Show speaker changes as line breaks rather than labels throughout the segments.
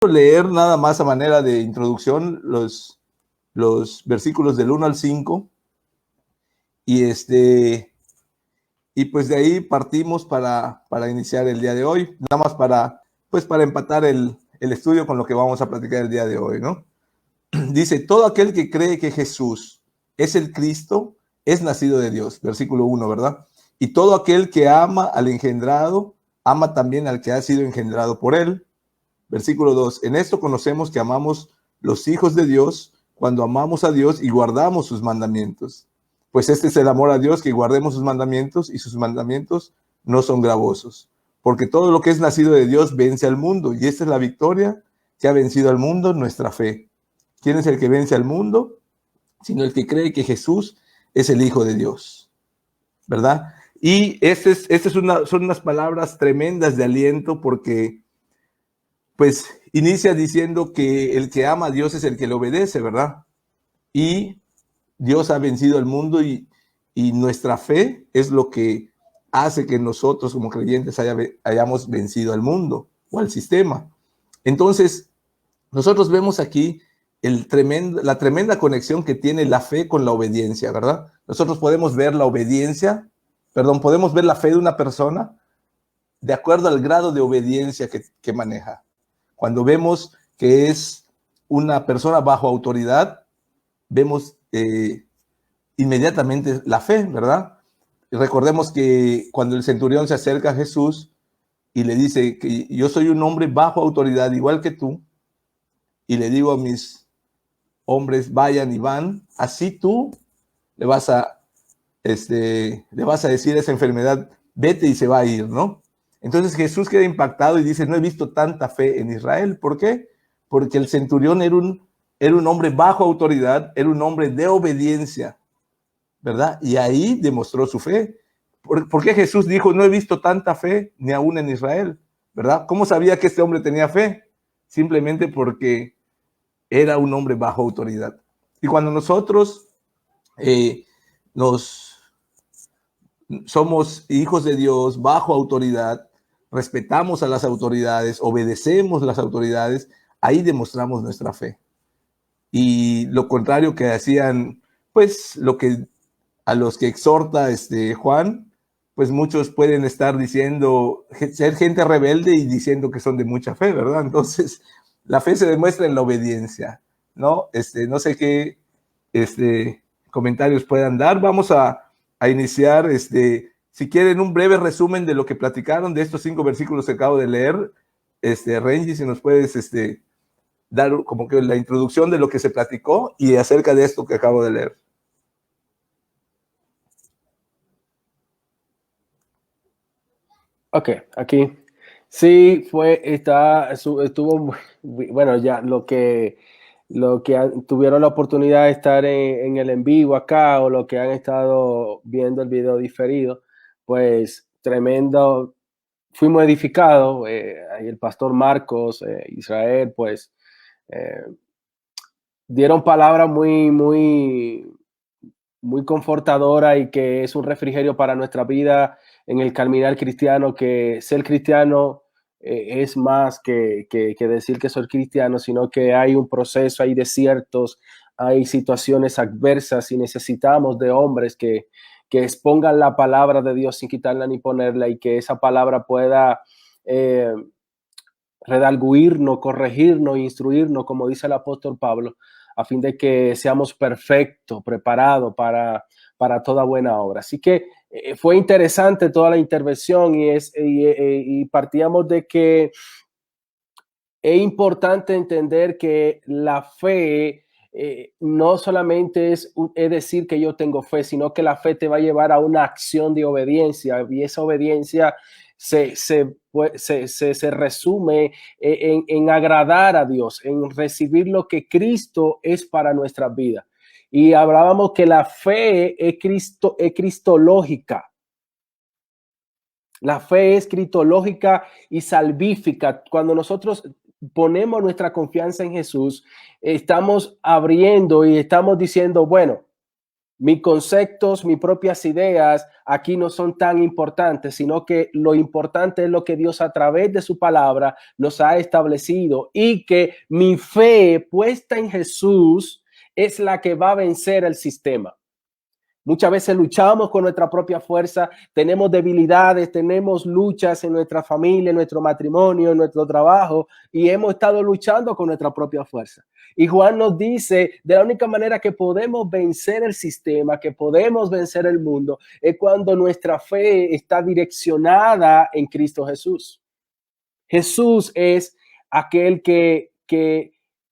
leer nada más a manera de introducción los versículos del 1 al 5 y y pues de ahí partimos para iniciar el día de hoy, nada más para empatar el estudio con lo que vamos a platicar el día de hoy, ¿no? Dice, todo aquel que cree que Jesús es el Cristo es nacido de Dios, versículo 1, ¿verdad? Y todo aquel que ama al engendrado, ama también al que ha sido engendrado por él. Versículo 2, en esto conocemos que amamos los hijos de Dios cuando amamos a Dios y guardamos sus mandamientos. Pues este es el amor a Dios, que guardemos sus mandamientos, y sus mandamientos no son gravosos. Porque todo lo que es nacido de Dios vence al mundo, y esta es la victoria que ha vencido al mundo, nuestra fe. ¿Quién es el que vence al mundo? Sino el que cree que Jesús es el Hijo de Dios, ¿verdad? Y son unas palabras tremendas de aliento, porque pues inicia diciendo que el que ama a Dios es el que le obedece, ¿verdad? Y Dios ha vencido al mundo, y nuestra fe es lo que hace que nosotros como creyentes hayamos vencido al mundo o al sistema. Entonces, nosotros vemos aquí la tremenda conexión que tiene la fe con la obediencia, ¿verdad? Nosotros podemos ver podemos ver la fe de una persona de acuerdo al grado de obediencia que maneja. Cuando vemos que es una persona bajo autoridad, vemos inmediatamente la fe, ¿verdad? Y recordemos que cuando el centurión se acerca a Jesús y le dice que yo soy un hombre bajo autoridad, igual que tú, y le digo a mis hombres, vayan y van, así tú le vas a decir a esa enfermedad, vete y se va a ir, ¿no? Entonces Jesús queda impactado y dice, no he visto tanta fe en Israel. ¿Por qué? Porque el centurión era un hombre bajo autoridad, era un hombre de obediencia, ¿verdad? Y ahí demostró su fe. ¿Por qué Jesús dijo, no he visto tanta fe ni aún en Israel? ¿Verdad? ¿Cómo sabía que este hombre tenía fe? Simplemente porque era un hombre bajo autoridad. Y cuando nosotros somos hijos de Dios bajo autoridad, respetamos a las autoridades, obedecemos las autoridades, ahí demostramos nuestra fe. Y lo contrario que hacían, pues a los que exhorta Juan, pues muchos pueden estar diciendo, ser gente rebelde y diciendo que son de mucha fe, ¿verdad? Entonces, la fe se demuestra en la obediencia, ¿no? No sé qué comentarios puedan dar. Vamos a iniciar, si quieren, un breve resumen de lo que platicaron de estos 5 versículos que acabo de leer. Renji, si nos puedes dar como que la introducción de lo que se platicó y acerca de esto que acabo de leer.
Ok, aquí. Sí, estuvo, bueno, ya lo que tuvieron la oportunidad de estar en el en vivo acá, o lo que han estado viendo el video diferido, pues tremendo, fuimos edificados, el pastor Marcos, Israel, pues dieron palabras muy confortadora, y que es un refrigerio para nuestra vida en el caminar cristiano, que ser cristiano es más que decir que soy cristiano, sino que hay un proceso, hay desiertos, hay situaciones adversas, y necesitamos de hombres que expongan la palabra de Dios sin quitarla ni ponerla, y que esa palabra pueda redarguirnos, corregirnos, instruirnos, como dice el apóstol Pablo, a fin de que seamos perfectos, preparados para toda buena obra. Así que fue interesante toda la intervención, y partíamos de que es importante entender que la fe no solamente es decir que yo tengo fe, sino que la fe te va a llevar a una acción de obediencia, y esa obediencia se resume en agradar a Dios, en recibir lo que Cristo es para nuestra vida. Y hablábamos que la fe es cristológica. La fe es cristológica y salvífica. Cuando nosotros ponemos nuestra confianza en Jesús, estamos abriendo y estamos diciendo, bueno, mis conceptos, mis propias ideas aquí no son tan importantes, sino que lo importante es lo que Dios a través de su palabra nos ha establecido y que mi fe puesta en Jesús es la que va a vencer el sistema. Muchas veces luchamos con nuestra propia fuerza, tenemos debilidades, tenemos luchas en nuestra familia, en nuestro matrimonio, en nuestro trabajo, y hemos estado luchando con nuestra propia fuerza. Y Juan nos dice, de la única manera que podemos vencer el sistema, que podemos vencer el mundo, es cuando nuestra fe está direccionada en Cristo Jesús. Jesús es aquel que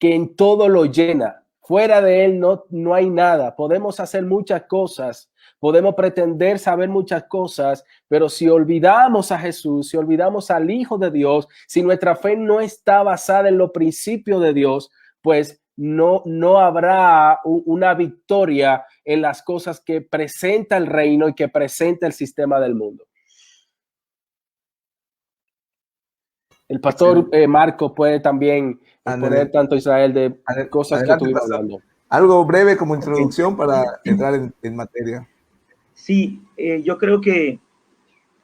en todo lo llena. Fuera de él no hay nada. Podemos hacer muchas cosas, podemos pretender saber muchas cosas, pero si olvidamos a Jesús, si olvidamos al Hijo de Dios, si nuestra fe no está basada en los principios de Dios, pues no habrá una victoria en las cosas que presenta el reino y que presenta el sistema del mundo. El pastor Marco puede también poner tanto Israel de cosas que estuvimos hablando.
Algo breve como introducción para entrar en materia.
Sí, yo creo que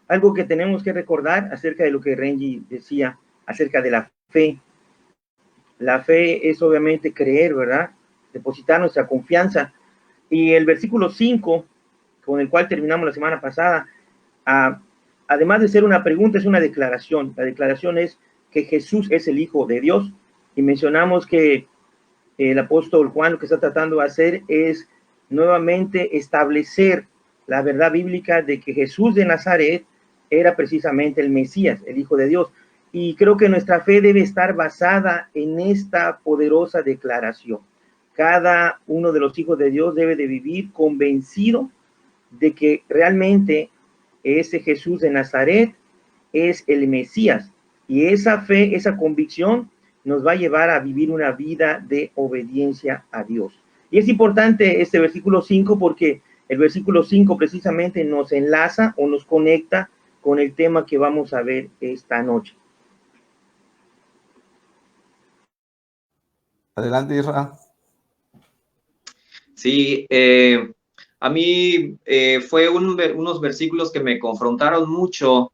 algo que tenemos que recordar acerca de lo que Renji decía acerca de la fe. La fe es obviamente creer, ¿verdad? Depositar nuestra confianza. Y el versículo 5, con el cual terminamos la semana pasada, además de ser una pregunta, es una declaración. La declaración es que Jesús es el Hijo de Dios. Y mencionamos que el apóstol Juan lo que está tratando de hacer es nuevamente establecer la verdad bíblica de que Jesús de Nazaret era precisamente el Mesías, el Hijo de Dios. Y creo que nuestra fe debe estar basada en esta poderosa declaración. Cada uno de los hijos de Dios debe de vivir convencido de que realmente ese Jesús de Nazaret es el Mesías. Y esa fe, esa convicción nos va a llevar a vivir una vida de obediencia a Dios. Y es importante este versículo 5 porque el versículo 5 precisamente nos enlaza o nos conecta con el tema que vamos a ver esta noche.
Adelante, Israel.
Sí, a mí fue unos versículos que me confrontaron mucho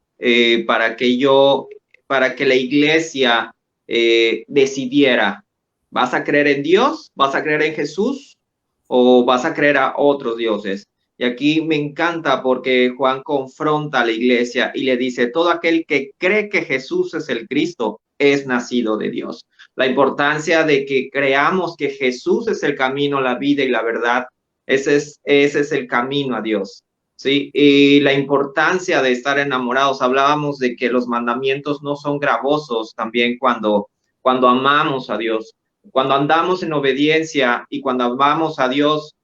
para que la iglesia decidiera, ¿vas a creer en Dios? ¿Vas a creer en Jesús? ¿O vas a creer a otros dioses? Y aquí me encanta porque Juan confronta a la iglesia y le dice, todo aquel que cree que Jesús es el Cristo es nacido de Dios. La importancia de que creamos que Jesús es el camino, la vida y la verdad, ese es el camino a Dios, ¿sí? Y la importancia de estar enamorados, hablábamos de que los mandamientos no son gravosos también cuando amamos a Dios, cuando andamos en obediencia y cuando amamos a Dios,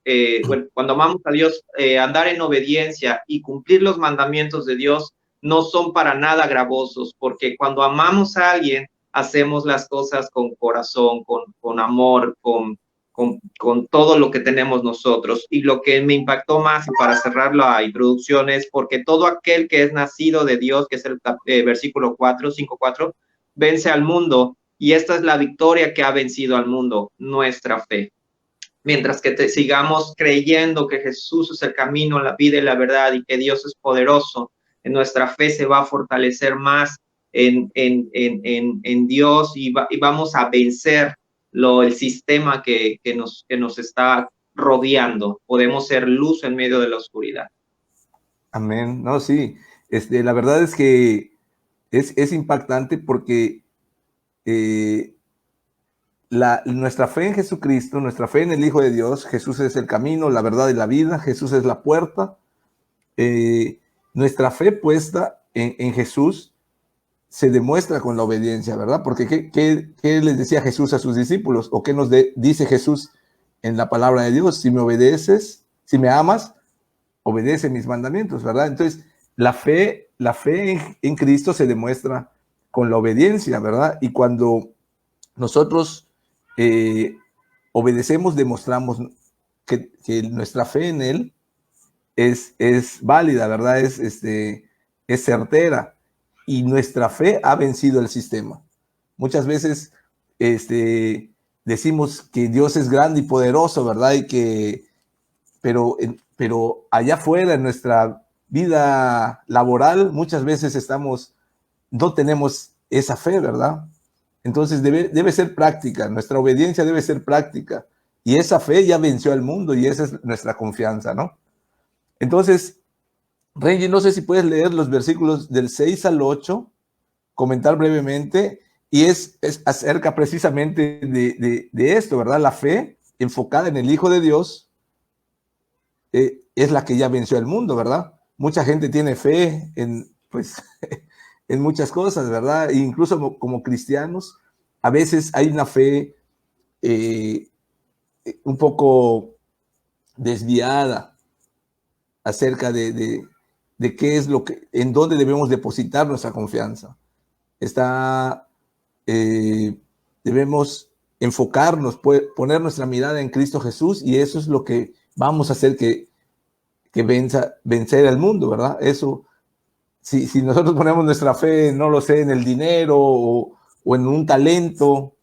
andar en obediencia y cumplir los mandamientos de Dios no son para nada gravosos, porque cuando amamos a alguien, hacemos las cosas con corazón, con amor, con todo lo que tenemos nosotros. Y lo que me impactó más, y para cerrar la introducción, es porque todo aquel que es nacido de Dios, que es el versículo 5:4, vence al mundo, y esta es la victoria que ha vencido al mundo, nuestra fe. Mientras que sigamos creyendo que Jesús es el camino, la vida y la verdad, y que Dios es poderoso, en nuestra fe se va a fortalecer más en Dios y vamos a vencer el sistema que nos está rodeando. Podemos ser luz en medio de la oscuridad.
Amén. No, sí. La verdad es que es impactante porque nuestra fe en Jesucristo, nuestra fe en el Hijo de Dios, Jesús es el camino, la verdad y la vida, Jesús es la puerta. Nuestra fe puesta en Jesús se demuestra con la obediencia, ¿verdad? Porque ¿qué les decía Jesús a sus discípulos? ¿O qué nos dice Jesús en la palabra de Dios? Si me obedeces, si me amas, obedece mis mandamientos, ¿verdad? Entonces, la fe en Cristo se demuestra con la obediencia, ¿verdad? Y cuando nosotros obedecemos, demostramos que nuestra fe en Él es válida, ¿verdad? Es certera. Y nuestra fe ha vencido el sistema. Muchas veces decimos que Dios es grande y poderoso, ¿verdad? pero allá afuera, en nuestra vida laboral, muchas veces no tenemos esa fe, ¿verdad? Entonces debe ser práctica, nuestra obediencia debe ser práctica. Y esa fe ya venció al mundo y esa es nuestra confianza, ¿no? Entonces, Renji, no sé si puedes leer los versículos del 6 al 8, comentar brevemente, y es acerca precisamente de esto, ¿verdad? La fe enfocada en el Hijo de Dios es la que ya venció al mundo, ¿verdad? Mucha gente tiene fe pues, en muchas cosas, ¿verdad? E incluso como cristianos, a veces hay una fe un poco desviada acerca de qué es en dónde debemos depositar nuestra confianza. Debemos enfocarnos, poner nuestra mirada en Cristo Jesús, y eso es lo que vamos a hacer que vencer al mundo, ¿verdad? Eso, si nosotros ponemos nuestra fe, no lo sé, en el dinero o en un talento,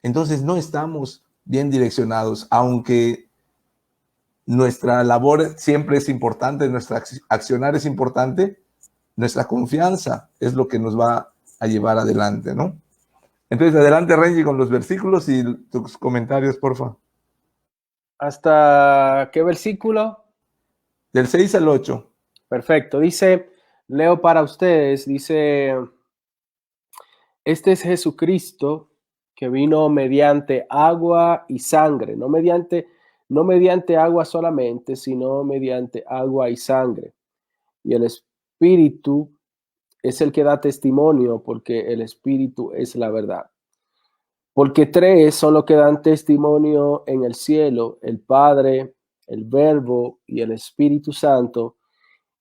entonces no estamos bien direccionados, aunque nuestra labor siempre es importante, nuestra accionar es importante, nuestra confianza es lo que nos va a llevar adelante, ¿no? Entonces, adelante, Renji, con los versículos y tus comentarios, porfa.
¿Hasta qué versículo?
Del 6 al 8.
Perfecto. Dice, leo para ustedes, dice, este es Jesucristo que vino mediante agua y sangre, no mediante agua solamente, sino mediante agua y sangre. Y el Espíritu es el que da testimonio, porque el Espíritu es la verdad. Porque tres son los que dan testimonio en el cielo: el Padre, el Verbo y el Espíritu Santo.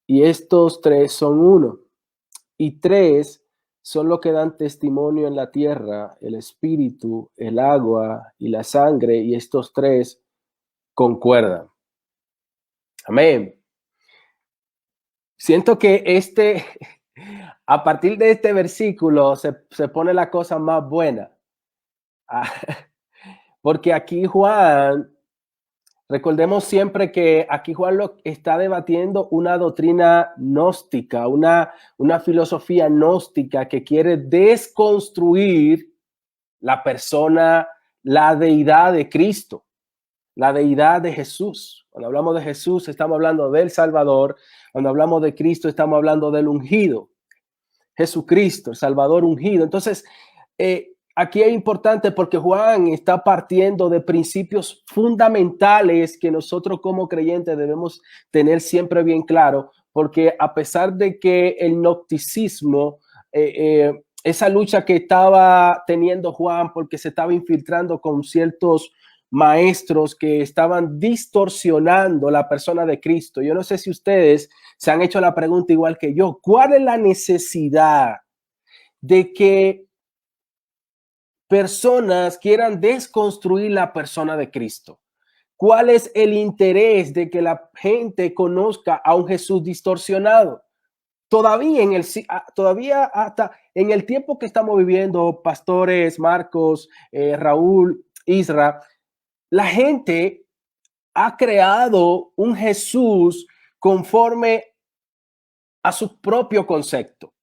Y estos tres son uno. Y tres son los que dan testimonio en la tierra: el Espíritu, el agua y la sangre. Y estos tres concuerdan. Amén. Siento que a partir de este versículo se pone la cosa más buena. Porque aquí Juan, recordemos siempre que aquí Juan está debatiendo una doctrina gnóstica, una filosofía gnóstica que quiere desconstruir la persona, la deidad de Cristo, la deidad de Jesús. Cuando hablamos de Jesús, estamos hablando del Salvador. Cuando hablamos de Cristo, estamos hablando del ungido. Jesucristo, el Salvador ungido. Entonces, aquí es importante porque Juan está partiendo de principios fundamentales que nosotros como creyentes debemos tener siempre bien claro, porque a pesar de que el gnosticismo, esa lucha que estaba teniendo Juan porque se estaba infiltrando con ciertos maestros que estaban distorsionando la persona de Cristo. Yo no sé si ustedes se han hecho la pregunta igual que yo: ¿cuál es la necesidad de que personas quieran desconstruir la persona de Cristo? ¿Cuál es el interés de que la gente conozca a un Jesús distorsionado? Todavía hasta en el tiempo que estamos viviendo, pastores, Marcos, Raúl, Isra, la gente ha creado un Jesús conforme a su propio concepto.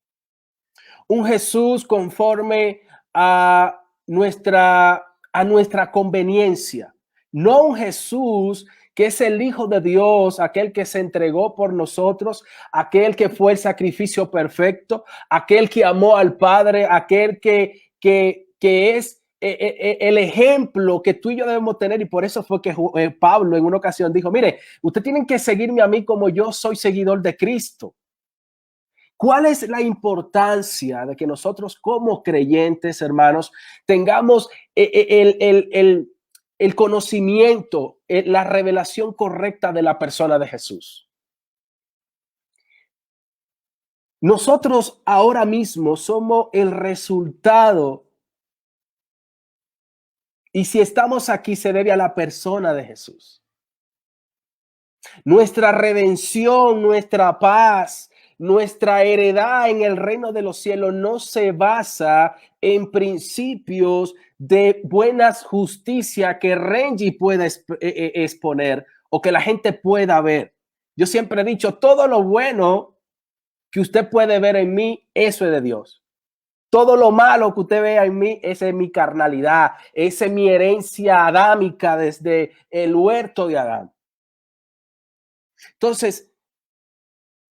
Un Jesús conforme a nuestra conveniencia. No un Jesús que es el Hijo de Dios, aquel que se entregó por nosotros, aquel que fue el sacrificio perfecto, aquel que amó al Padre, aquel que es el ejemplo que tú y yo debemos tener. Y por eso fue que Pablo en una ocasión dijo: mire, ustedes tienen que seguirme a mí como yo soy seguidor de Cristo. ¿Cuál es la importancia de que nosotros como creyentes, hermanos, tengamos el conocimiento, la revelación correcta de la persona de Jesús? Nosotros ahora mismo somos el resultado, y si estamos aquí se debe a la persona de Jesús. Nuestra redención, nuestra paz, nuestra heredad en el reino de los cielos no se basa en principios de buenas justicia que Renji pueda exponer, o que la gente pueda ver. Yo siempre he dicho, todo lo bueno que usted puede ver en mí, eso es de Dios. Todo lo malo que usted vea en mí, esa es mi carnalidad, esa es mi herencia adámica desde el huerto de Adán. Entonces,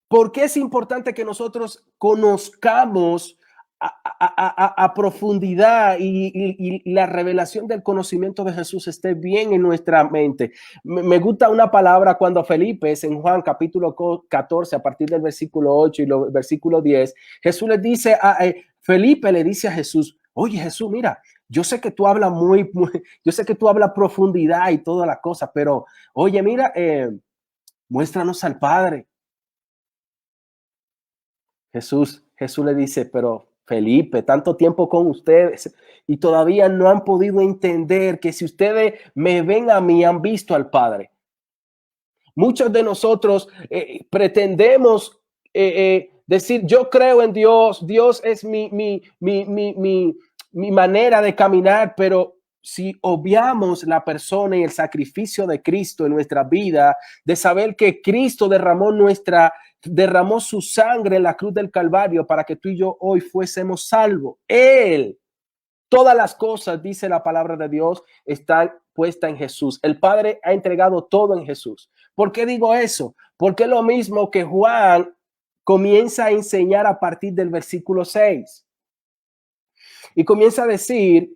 ¿por qué es importante que nosotros conozcamos a profundidad y la revelación del conocimiento de Jesús esté bien en nuestra mente? Me gusta una palabra cuando Felipe, es en Juan capítulo 14, a partir del versículo 8 y el versículo 10, Jesús le dice Felipe le dice a Jesús, oye Jesús, mira, yo sé que tú hablas yo sé que tú hablas profundidad y toda la cosa, pero oye, mira, muéstranos al Padre. Jesús le dice, pero Felipe, tanto tiempo con ustedes y todavía no han podido entender que si ustedes me ven a mí, han visto al Padre. Muchos de nosotros pretendemos decir, yo creo en Dios, Dios es mi manera de caminar, pero si obviamos la persona y el sacrificio de Cristo en nuestra vida, de saber que Cristo derramó su sangre en la cruz del Calvario para que tú y yo hoy fuésemos salvos. Él, todas las cosas, dice la palabra de Dios, están puestas en Jesús. El Padre ha entregado todo en Jesús. ¿Por qué digo eso? Porque es lo mismo que Juan comienza a enseñar a partir del versículo 6. Y comienza a decir,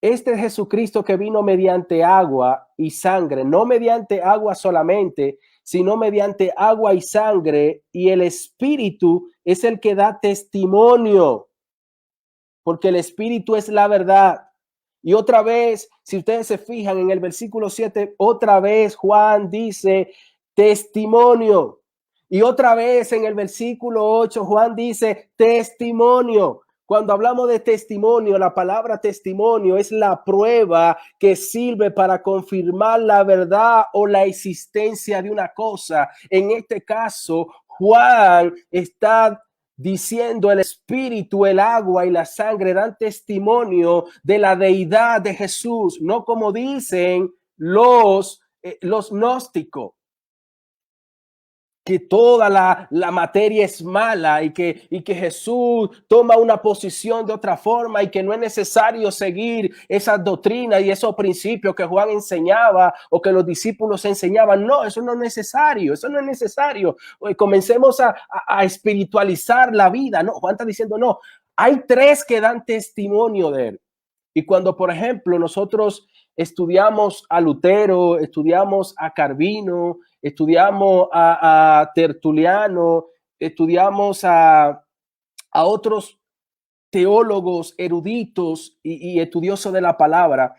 este es Jesucristo que vino mediante agua y sangre, no mediante agua solamente, sino mediante agua y sangre, y el Espíritu es el que da testimonio, porque el Espíritu es la verdad. Y otra vez, si ustedes se fijan en el versículo 7, otra vez Juan dice testimonio. Y otra vez en el versículo 8, Juan dice testimonio. Cuando hablamos de testimonio, la palabra testimonio es la prueba que sirve para confirmar la verdad o la existencia de una cosa. En este caso, Juan está diciendo el Espíritu, el agua y la sangre dan testimonio de la deidad de Jesús, no como dicen los gnósticos, que toda la materia es mala y que Jesús toma una posición de otra forma y que no es necesario seguir esas doctrinas y esos principios que Juan enseñaba o que los discípulos enseñaban. No, eso no es necesario, eso no es necesario. Comencemos a espiritualizar la vida. No, Juan está diciendo, no, hay tres que dan testimonio de él. Y cuando, por ejemplo, nosotros estudiamos a Lutero, estudiamos a Calvino, estudiamos a Tertuliano, estudiamos a otros teólogos eruditos y estudiosos de la palabra,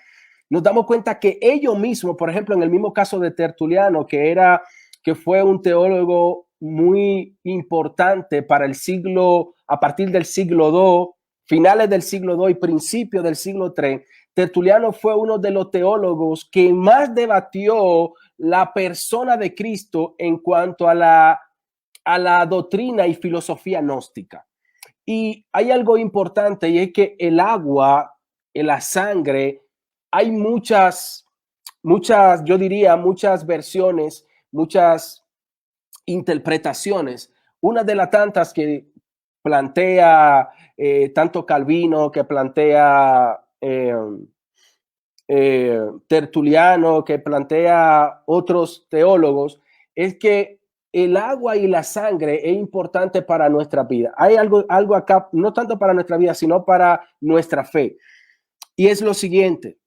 nos damos cuenta que ellos mismos, por ejemplo, en el mismo caso de Tertuliano, que fue un teólogo muy importante para el siglo, a partir del siglo II, finales del siglo II y principios del siglo III, Tertuliano fue uno de los teólogos que más debatió la persona de Cristo en cuanto a la doctrina y filosofía gnóstica. Y hay algo importante, y es que el agua, la sangre, hay muchas, yo diría, muchas versiones, muchas interpretaciones. Una de las tantas que plantea tanto Calvino, que plantea Tertuliano, que plantea otros teólogos, es que el agua y la sangre es importante para nuestra vida. Hay algo acá, no tanto para nuestra vida, sino para nuestra fe. Y es lo siguiente.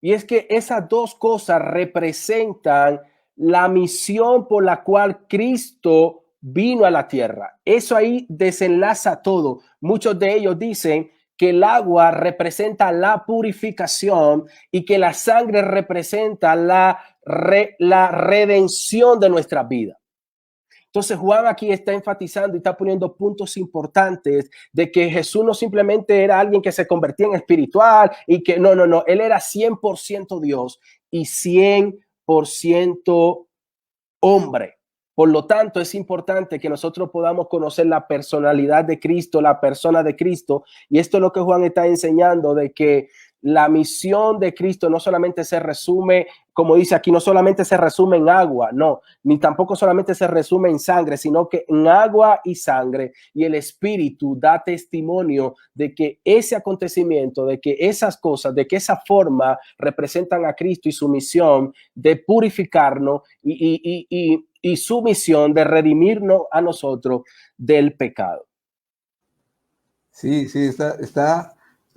Y es que esas dos cosas representan la misión por la cual Cristo vino a la tierra. Eso ahí desenlaza todo. Muchos de ellos dicen que el agua representa la purificación y que la sangre representa la redención de nuestra vida. Entonces Juan aquí está enfatizando y está poniendo puntos importantes de que Jesús no simplemente era alguien que se convertía en espiritual y que no, él era 100% Dios y 100% hombre. Por lo tanto, es importante que nosotros podamos conocer la personalidad de Cristo, la persona de Cristo. Y esto es lo que Juan está enseñando, de que la misión de Cristo no solamente se resume, como dice aquí, no solamente se resume en agua, no, ni tampoco solamente se resume en sangre, sino que en agua y sangre, y el Espíritu da testimonio de que ese acontecimiento, de que esas cosas, de que esa forma representan a Cristo y su misión de purificarnos y su misión de redimirnos a nosotros del pecado.
Sí, está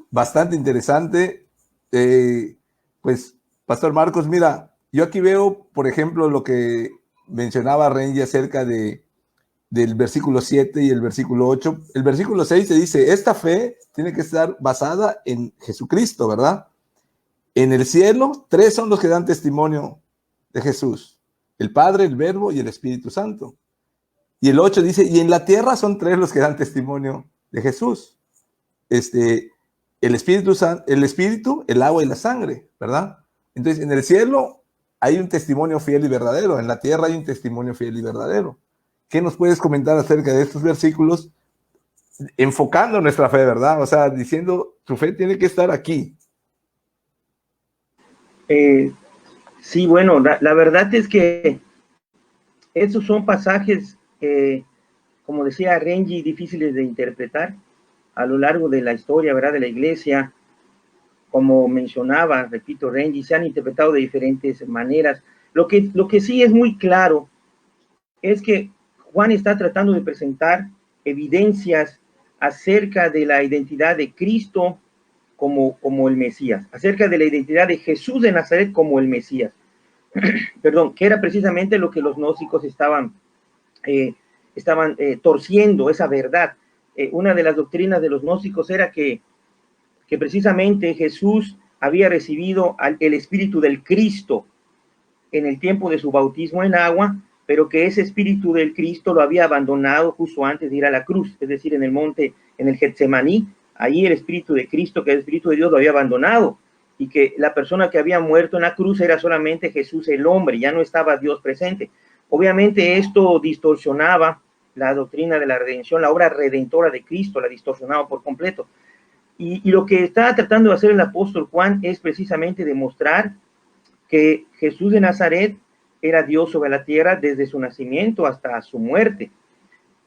bastante interesante. Pues, Pastor Marcos, mira, yo aquí veo, por ejemplo, lo que mencionaba Renji acerca del versículo 7 y el versículo 8. El versículo 6 se dice, esta fe tiene que estar basada en Jesucristo, ¿verdad? En el cielo, 3 son los que dan testimonio de Jesús: el Padre, el Verbo y el Espíritu Santo. Y el 8 dice, y en la tierra son 3 los que dan testimonio de Jesús. El Espíritu, el agua y la sangre, ¿verdad? Entonces, en el cielo hay un testimonio fiel y verdadero, en la tierra hay un testimonio fiel y verdadero. ¿Qué nos puedes comentar acerca de estos versículos? Enfocando nuestra fe, ¿verdad? O sea, diciendo, tu fe tiene que estar aquí.
Sí, bueno, la verdad es que estos son pasajes, como decía Renji, difíciles de interpretar a lo largo de la historia, ¿verdad?, de la iglesia. Como mencionaba, repito, Renji, se han interpretado de diferentes maneras. Lo que sí es muy claro es que Juan está tratando de presentar evidencias acerca de la identidad de Cristo como el Mesías, acerca de la identidad de Jesús de Nazaret como el Mesías. Perdón, que era precisamente lo que los gnósticos estaban torciendo, esa verdad. Una de las doctrinas de los gnósticos era que precisamente Jesús había recibido el espíritu del Cristo en el tiempo de su bautismo en agua, pero que ese espíritu del Cristo lo había abandonado justo antes de ir a la cruz, es decir, en el monte, en el Getsemaní. Ahí el espíritu de Cristo, que es el espíritu de Dios, lo había abandonado, y que la persona que había muerto en la cruz era solamente Jesús el hombre, ya no estaba Dios presente. Obviamente esto distorsionaba la doctrina de la redención, la obra redentora de Cristo, la distorsionaba por completo. Y lo que está tratando de hacer el apóstol Juan es precisamente demostrar que Jesús de Nazaret era Dios sobre la tierra desde su nacimiento hasta su muerte,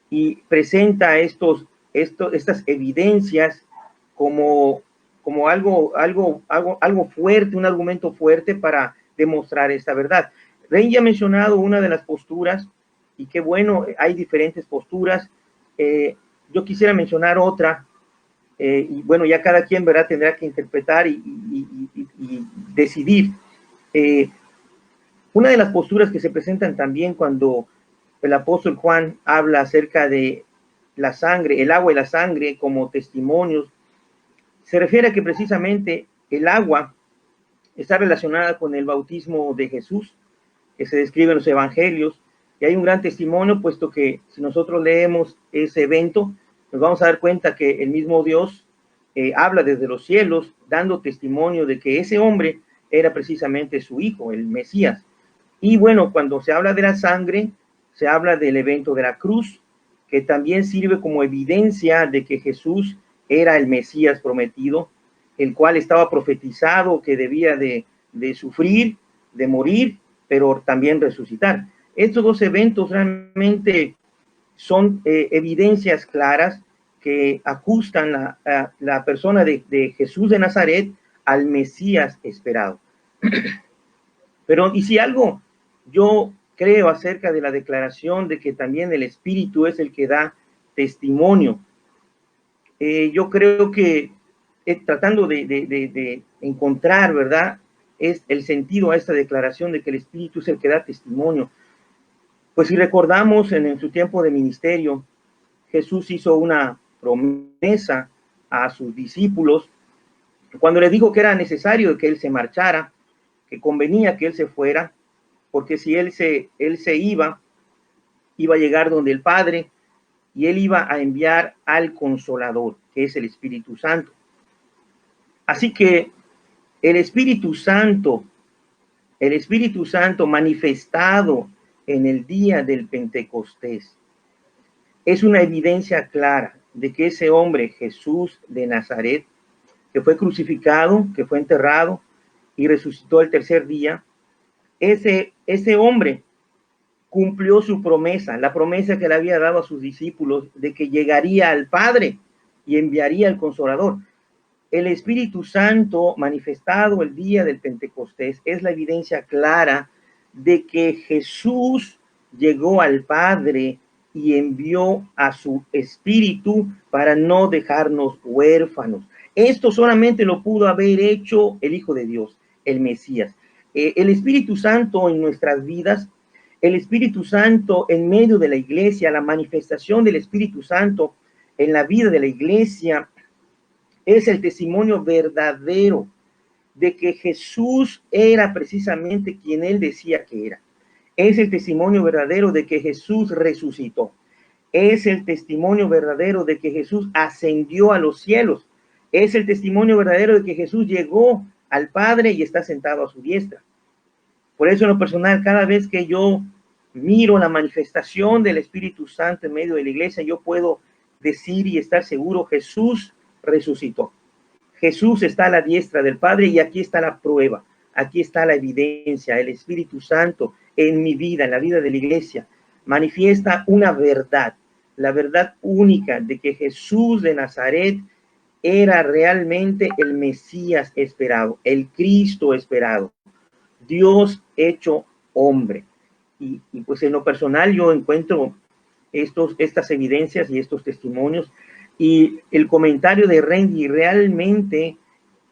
y presenta estas evidencias como algo fuerte, un argumento fuerte para demostrar esta verdad. Rey ya ha mencionado una de las posturas, y qué bueno, hay diferentes posturas. Yo quisiera mencionar otra, y bueno, ya cada quien, ¿verdad?, tendrá que interpretar y decidir. Una de las posturas que se presentan también cuando el apóstol Juan habla acerca de la sangre, el agua y la sangre como testimonios, se refiere a que precisamente el agua está relacionada con el bautismo de Jesús, que se describe en los evangelios, y hay un gran testimonio, puesto que si nosotros leemos ese evento, nos vamos a dar cuenta que el mismo Dios habla desde los cielos, dando testimonio de que ese hombre era precisamente su hijo, el Mesías. Y bueno, cuando se habla de la sangre, se habla del evento de la cruz, que también sirve como evidencia de que Jesús era el Mesías prometido, el cual estaba profetizado que debía de sufrir, de morir, pero también resucitar. Estos dos eventos realmente son evidencias claras que ajustan la persona de Jesús de Nazaret al Mesías esperado. Pero, y si algo yo creo acerca de la declaración de que también el Espíritu es el que da testimonio, yo creo que tratando de encontrar, ¿verdad?, es el sentido a esta declaración de que el Espíritu es el que da testimonio. Pues si recordamos en su tiempo de ministerio, Jesús hizo una promesa a sus discípulos cuando les dijo que era necesario que él se marchara, que convenía que él se fuera, porque si él se iba a llegar donde el Padre, y él iba a enviar al Consolador, que es el Espíritu Santo. Así que el Espíritu Santo manifestado en el día del Pentecostés, es una evidencia clara de que ese hombre, Jesús de Nazaret, que fue crucificado, que fue enterrado y resucitó el tercer día, ese hombre cumplió su promesa, la promesa que le había dado a sus discípulos de que llegaría al Padre y enviaría al Consolador. El Espíritu Santo manifestado el día del Pentecostés es la evidencia clara de que Jesús llegó al Padre y envió a su Espíritu para no dejarnos huérfanos. Esto solamente lo pudo haber hecho el Hijo de Dios, el Mesías. El Espíritu Santo en nuestras vidas, el Espíritu Santo en medio de la iglesia, la manifestación del Espíritu Santo en la vida de la iglesia es el testimonio verdadero de que Jesús era precisamente quien él decía que era. Es el testimonio verdadero de que Jesús resucitó. Es el testimonio verdadero de que Jesús ascendió a los cielos. Es el testimonio verdadero de que Jesús llegó al Padre y está sentado a su diestra. Por eso, en lo personal, cada vez que yo miro la manifestación del Espíritu Santo en medio de la iglesia, yo puedo decir y estar seguro, Jesús resucitó. Jesús está a la diestra del Padre y aquí está la prueba, aquí está la evidencia. El Espíritu Santo en mi vida, en la vida de la iglesia, manifiesta una verdad, la verdad única de que Jesús de Nazaret era realmente el Mesías esperado, el Cristo esperado, Dios hecho hombre. Y pues en lo personal yo encuentro estas evidencias y estos testimonios, y el comentario de Randy realmente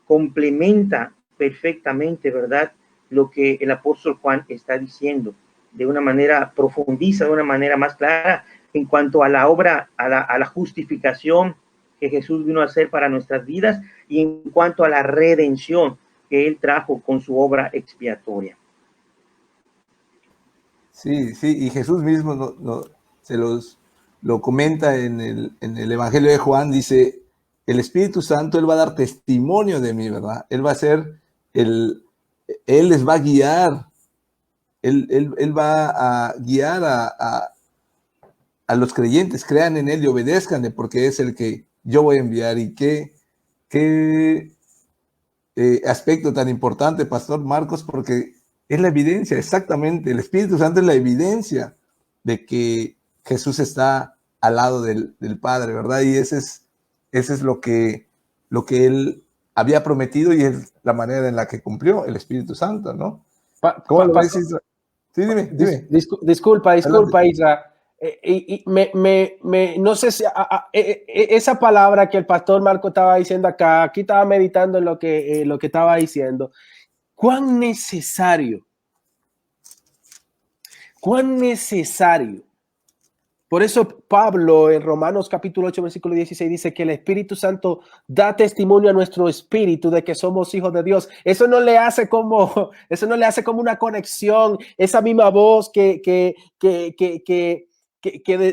complementa perfectamente, ¿verdad?, lo que el apóstol Juan está diciendo, de una manera profundiza, de una manera más clara, en cuanto a la obra, a la justificación que Jesús vino a hacer para nuestras vidas, y en cuanto a la redención que él trajo con su obra expiatoria.
Sí, sí, y Jesús mismo lo comenta en el Evangelio de Juan, dice, el Espíritu Santo, Él va a dar testimonio de mí, ¿verdad? Él va a ser, Él les va a guiar, Él va a guiar a los creyentes, crean en Él y obedezcanle, porque es el que yo voy a enviar. Y qué aspecto tan importante, Pastor Marcos, porque es la evidencia, exactamente, el Espíritu Santo es la evidencia de que Jesús está al lado del Padre, ¿verdad? Y ese es lo que Él había prometido y es la manera en la que cumplió el Espíritu Santo, ¿no? ¿Cómo lo ves, Isra? Sí, dime.
Disculpa, Isra. No sé si esa palabra que el pastor Marco estaba diciendo acá, aquí estaba meditando en lo que estaba diciendo. ¿Cuán necesario? Por eso Pablo en Romanos capítulo 8, versículo 16 dice que el Espíritu Santo da testimonio a nuestro espíritu de que somos hijos de Dios. Eso no le hace como una conexión, esa misma voz que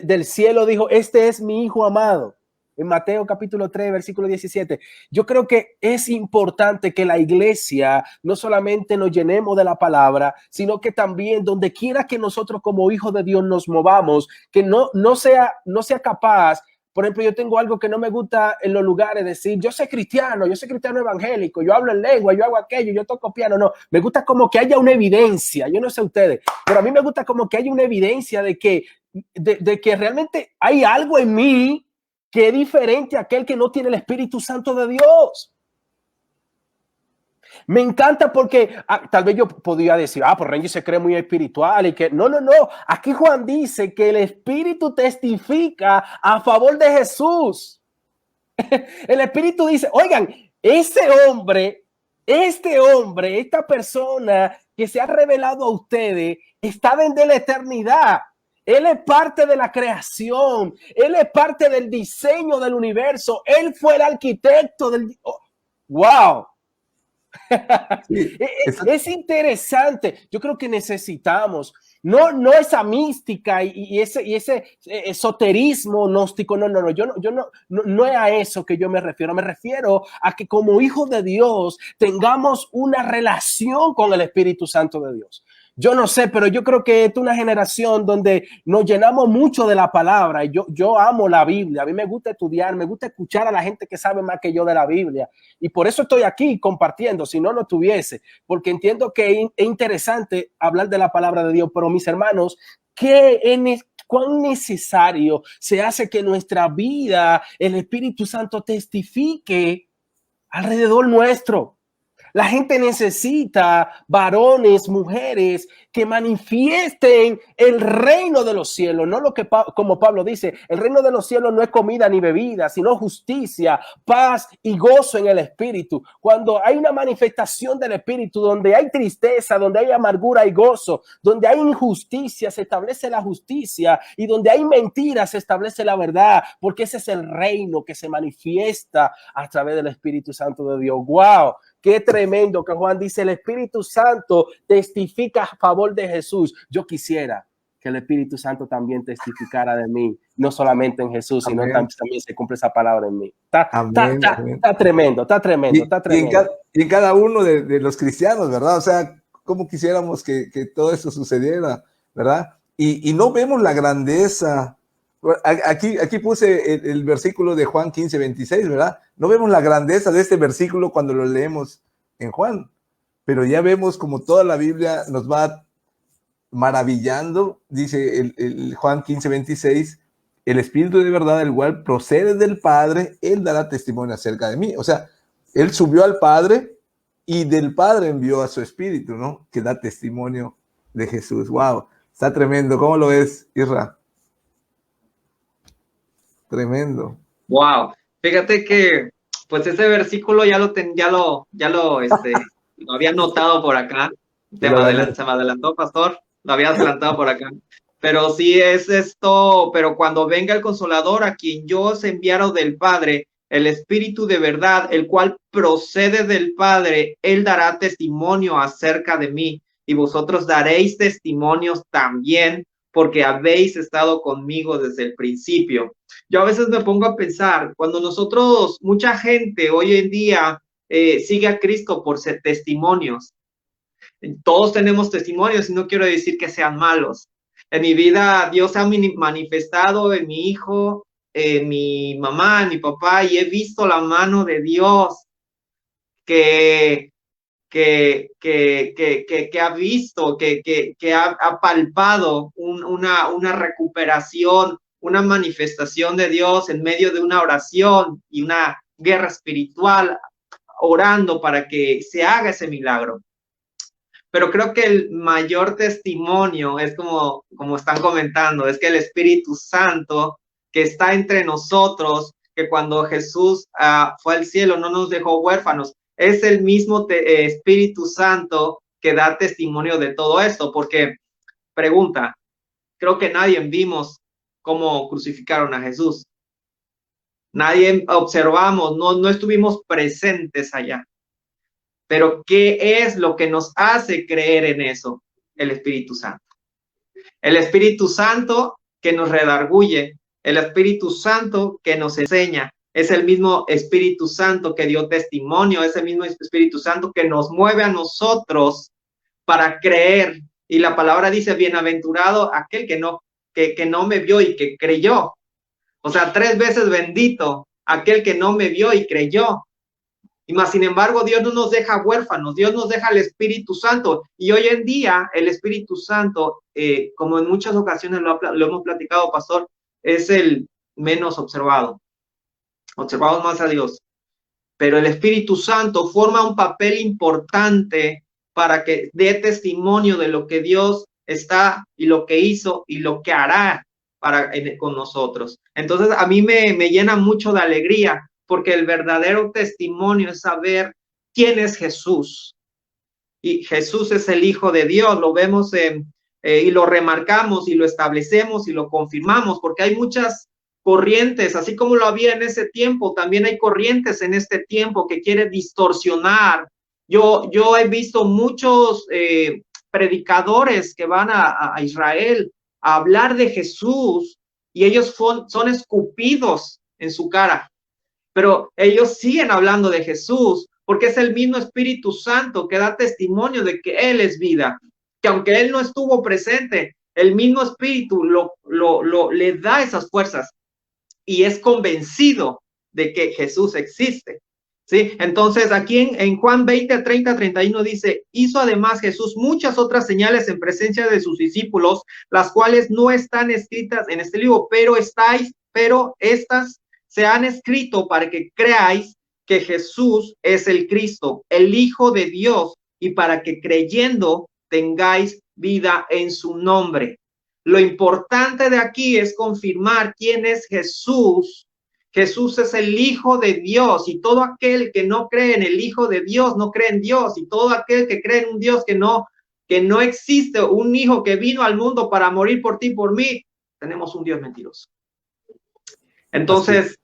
del cielo dijo, este es mi hijo amado. En Mateo capítulo 3, versículo 17. Yo creo que es importante que la iglesia no solamente nos llenemos de la palabra, sino que también donde quiera que nosotros como hijos de Dios nos movamos, que no sea capaz. Por ejemplo, yo tengo algo que no me gusta en los lugares, decir, yo soy cristiano evangélico, yo hablo en lengua, yo hago aquello, yo toco piano. No, me gusta como que haya una evidencia. Yo no sé ustedes, pero a mí me gusta como que haya una evidencia de que realmente hay algo en mí que es diferente a aquel que no tiene el Espíritu Santo de Dios. Me encanta porque tal vez yo podría decir, pues Renji se cree muy espiritual y que no. Aquí Juan dice que el Espíritu testifica a favor de Jesús. El Espíritu dice, oigan, esta persona que se ha revelado a ustedes está desde la eternidad. Él es parte de la creación. Él es parte del diseño del universo. Él fue el arquitecto del... ¡Wow! Sí, es interesante. Yo creo que necesitamos no esa mística y ese esoterismo gnóstico. No es a eso que yo me refiero. Me refiero a que como hijos de Dios tengamos una relación con el Espíritu Santo de Dios. Yo no sé, pero yo creo que esta es una generación donde nos llenamos mucho de la palabra. Yo amo la Biblia. A mí me gusta estudiar, me gusta escuchar a la gente que sabe más que yo de la Biblia. Y por eso estoy aquí compartiendo, si no, no estuviese. Porque entiendo que es interesante hablar de la palabra de Dios. Pero mis hermanos, ¿cuán necesario se hace que nuestra vida, el Espíritu Santo testifique alrededor nuestro? La gente necesita varones, mujeres que manifiesten el reino de los cielos, no lo que como Pablo dice, el reino de los cielos no es comida ni bebida, sino justicia, paz y gozo en el espíritu. Cuando hay una manifestación del espíritu, donde hay tristeza, donde hay amargura y gozo, donde hay injusticia, se establece la justicia, y donde hay mentira, se establece la verdad, porque ese es el reino que se manifiesta a través del Espíritu Santo de Dios. ¡Wow! Qué tremendo que Juan dice, el Espíritu Santo testifica a favor de Jesús. Yo quisiera que el Espíritu Santo también testificara de mí, no solamente en Jesús, sino también se cumple esa palabra en mí. Está tremendo, está tremendo, está tremendo.
Y en cada uno de los cristianos, ¿verdad? O sea, cómo quisiéramos que todo esto sucediera, ¿verdad? Y no vemos la grandeza. Aquí puse el versículo de Juan 15:26, ¿verdad? No vemos la grandeza de este versículo cuando lo leemos en Juan, pero ya vemos como toda la Biblia nos va maravillando. Dice el Juan 15:26, el Espíritu de verdad, el cual procede del Padre, Él dará testimonio acerca de mí. O sea, Él subió al Padre y del Padre envió a su Espíritu, ¿no? Que da testimonio de Jesús. ¡Wow! Está tremendo. ¿Cómo lo ves, Isra? Tremendo.
Wow. Fíjate que, pues ese versículo ya lo había notado por acá. Se me adelantó, pastor. Lo había adelantado por acá. Pero sí es esto, pero cuando venga el Consolador, a quien yo os enviaron del Padre, el Espíritu de verdad, el cual procede del Padre, Él dará testimonio acerca de mí, y vosotros daréis testimonios también, porque habéis estado conmigo desde el principio. Yo a veces me pongo a pensar, cuando mucha gente hoy en día sigue a Cristo por ser testimonios. Todos tenemos testimonios y no quiero decir que sean malos. En mi vida Dios ha manifestado en mi hijo, en mi mamá, en mi papá, y he visto la mano de Dios que ha visto, que ha palpado una recuperación, una manifestación de Dios en medio de una oración y una guerra espiritual, orando para que se haga ese milagro. Pero creo que el mayor testimonio es como están comentando, es que el Espíritu Santo que está entre nosotros, que cuando Jesús fue al cielo no nos dejó huérfanos, es el mismo Espíritu Santo que da testimonio de todo esto, porque pregunta, creo que nadie vimos cómo crucificaron a Jesús. Nadie observamos, no estuvimos presentes allá. Pero ¿qué es lo que nos hace creer en eso? El Espíritu Santo. El Espíritu Santo que nos redarguye, el Espíritu Santo que nos enseña. Es el mismo Espíritu Santo que dio testimonio, es el mismo Espíritu Santo que nos mueve a nosotros para creer. Y la palabra dice, bienaventurado aquel que no me vio y que creyó. O sea, 3 veces bendito aquel que no me vio y creyó. Y más, sin embargo, Dios no nos deja huérfanos, Dios nos deja el Espíritu Santo. Y hoy en día, el Espíritu Santo, como en muchas ocasiones lo hemos platicado, pastor, es el menos observado. Observamos más a Dios. Pero el Espíritu Santo forma un papel importante para que dé testimonio de lo que Dios está y lo que hizo y lo que hará con nosotros. Entonces, a mí me llena mucho de alegría, porque el verdadero testimonio es saber quién es Jesús. Y Jesús es el Hijo de Dios, lo vemos y lo remarcamos y lo establecemos y lo confirmamos, porque hay muchas corrientes, así como lo había en ese tiempo, también hay corrientes en este tiempo que quieren distorsionar. Yo he visto muchos predicadores que van a Israel a hablar de Jesús y ellos son escupidos en su cara. Pero ellos siguen hablando de Jesús porque es el mismo Espíritu Santo que da testimonio de que Él es vida. que aunque él no estuvo presente, el mismo Espíritu le da esas fuerzas y es convencido de que Jesús existe. ¿Sí? Entonces aquí en Juan 20, 30, 31 dice, hizo además Jesús muchas otras señales en presencia de sus discípulos, las cuales no están escritas en este libro, pero estas se han escrito para que creáis que Jesús es el Cristo, el Hijo de Dios, y para que creyendo tengáis vida en su nombre. Lo importante de aquí es confirmar quién es Jesús. Jesús es el Hijo de Dios, y todo aquel que no cree en el Hijo de Dios no cree en Dios, y todo aquel que cree en un Dios que no existe, un Hijo que vino al mundo para morir por ti y por mí, tenemos un Dios mentiroso. Entonces,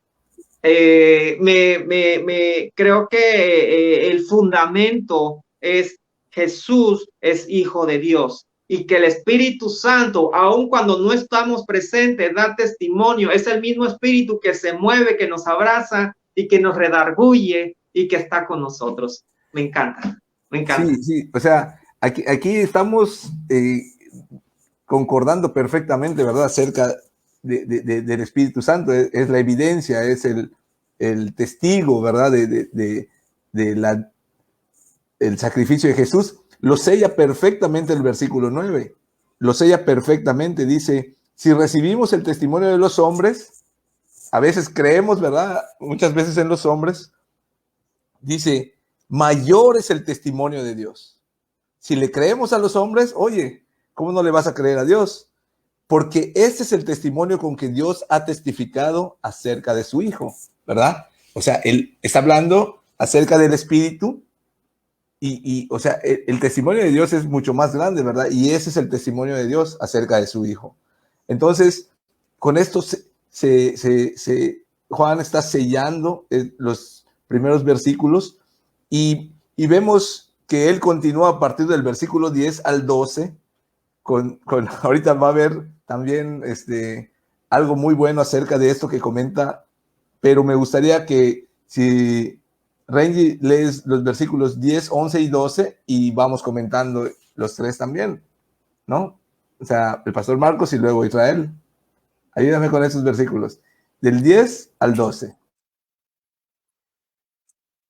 creo que el fundamento es Jesús es Hijo de Dios. Y que el Espíritu Santo, aun cuando no estamos presentes, da testimonio. Es el mismo Espíritu que se mueve, que nos abraza y que nos redarguye y que está con nosotros. Me encanta, me encanta.
Sí, sí, o sea, aquí estamos concordando perfectamente, ¿verdad? Acerca del Espíritu Santo. Es la evidencia, es el testigo, ¿verdad? El sacrificio de Jesús. Lo sella perfectamente el versículo 9. Lo sella perfectamente. Dice, si recibimos el testimonio de los hombres, a veces creemos, ¿verdad? Muchas veces en los hombres. Dice, mayor es el testimonio de Dios. Si le creemos a los hombres, oye, ¿cómo no le vas a creer a Dios? Porque este es el testimonio con que Dios ha testificado acerca de su Hijo, ¿verdad? O sea, él está hablando acerca del Espíritu. O sea, el testimonio de Dios es mucho más grande, ¿verdad? Y ese es el testimonio de Dios acerca de su Hijo. Entonces, con esto Juan está sellando los primeros versículos y vemos que él continúa a partir del versículo 10 al 12. Ahorita va a haber también algo muy bueno acerca de esto que comenta, pero me gustaría que si Renji, lees los versículos 10, 11 y 12 y vamos comentando los tres también, ¿no? O sea, el pastor Marcos y luego Israel. Ayúdame con esos versículos, del 10 al 12.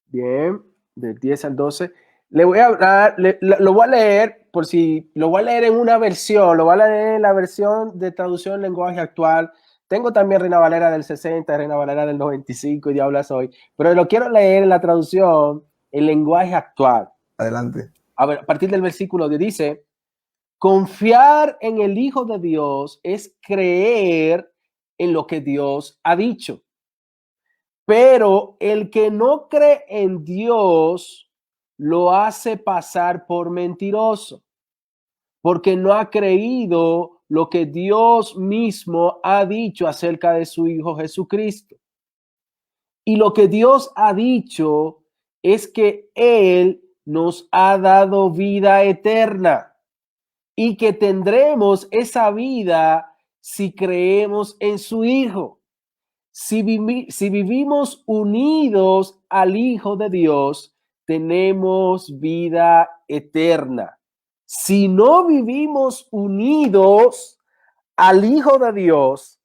Bien, del 10 al 12. Le voy a hablar, lo voy a leer, por si lo voy a leer en una versión, lo voy a leer en la versión de traducción en lenguaje actual. Tengo también Reina Valera del 60, Reina Valera del 95 y de Habla Hoy, pero lo quiero leer en la traducción en lenguaje actual.
Adelante.
A ver, a partir del versículo 10 dice, confiar en el Hijo de Dios es creer en lo que Dios ha dicho. Pero el que no cree en Dios lo hace pasar por mentiroso, porque no ha creído lo que Dios mismo ha dicho acerca de su Hijo Jesucristo. Y lo que Dios ha dicho es que Él nos ha dado vida eterna y que tendremos esa vida si creemos en su Hijo. Si vivimos unidos al Hijo de Dios, tenemos vida eterna. Si no vivimos unidos al Hijo de Dios,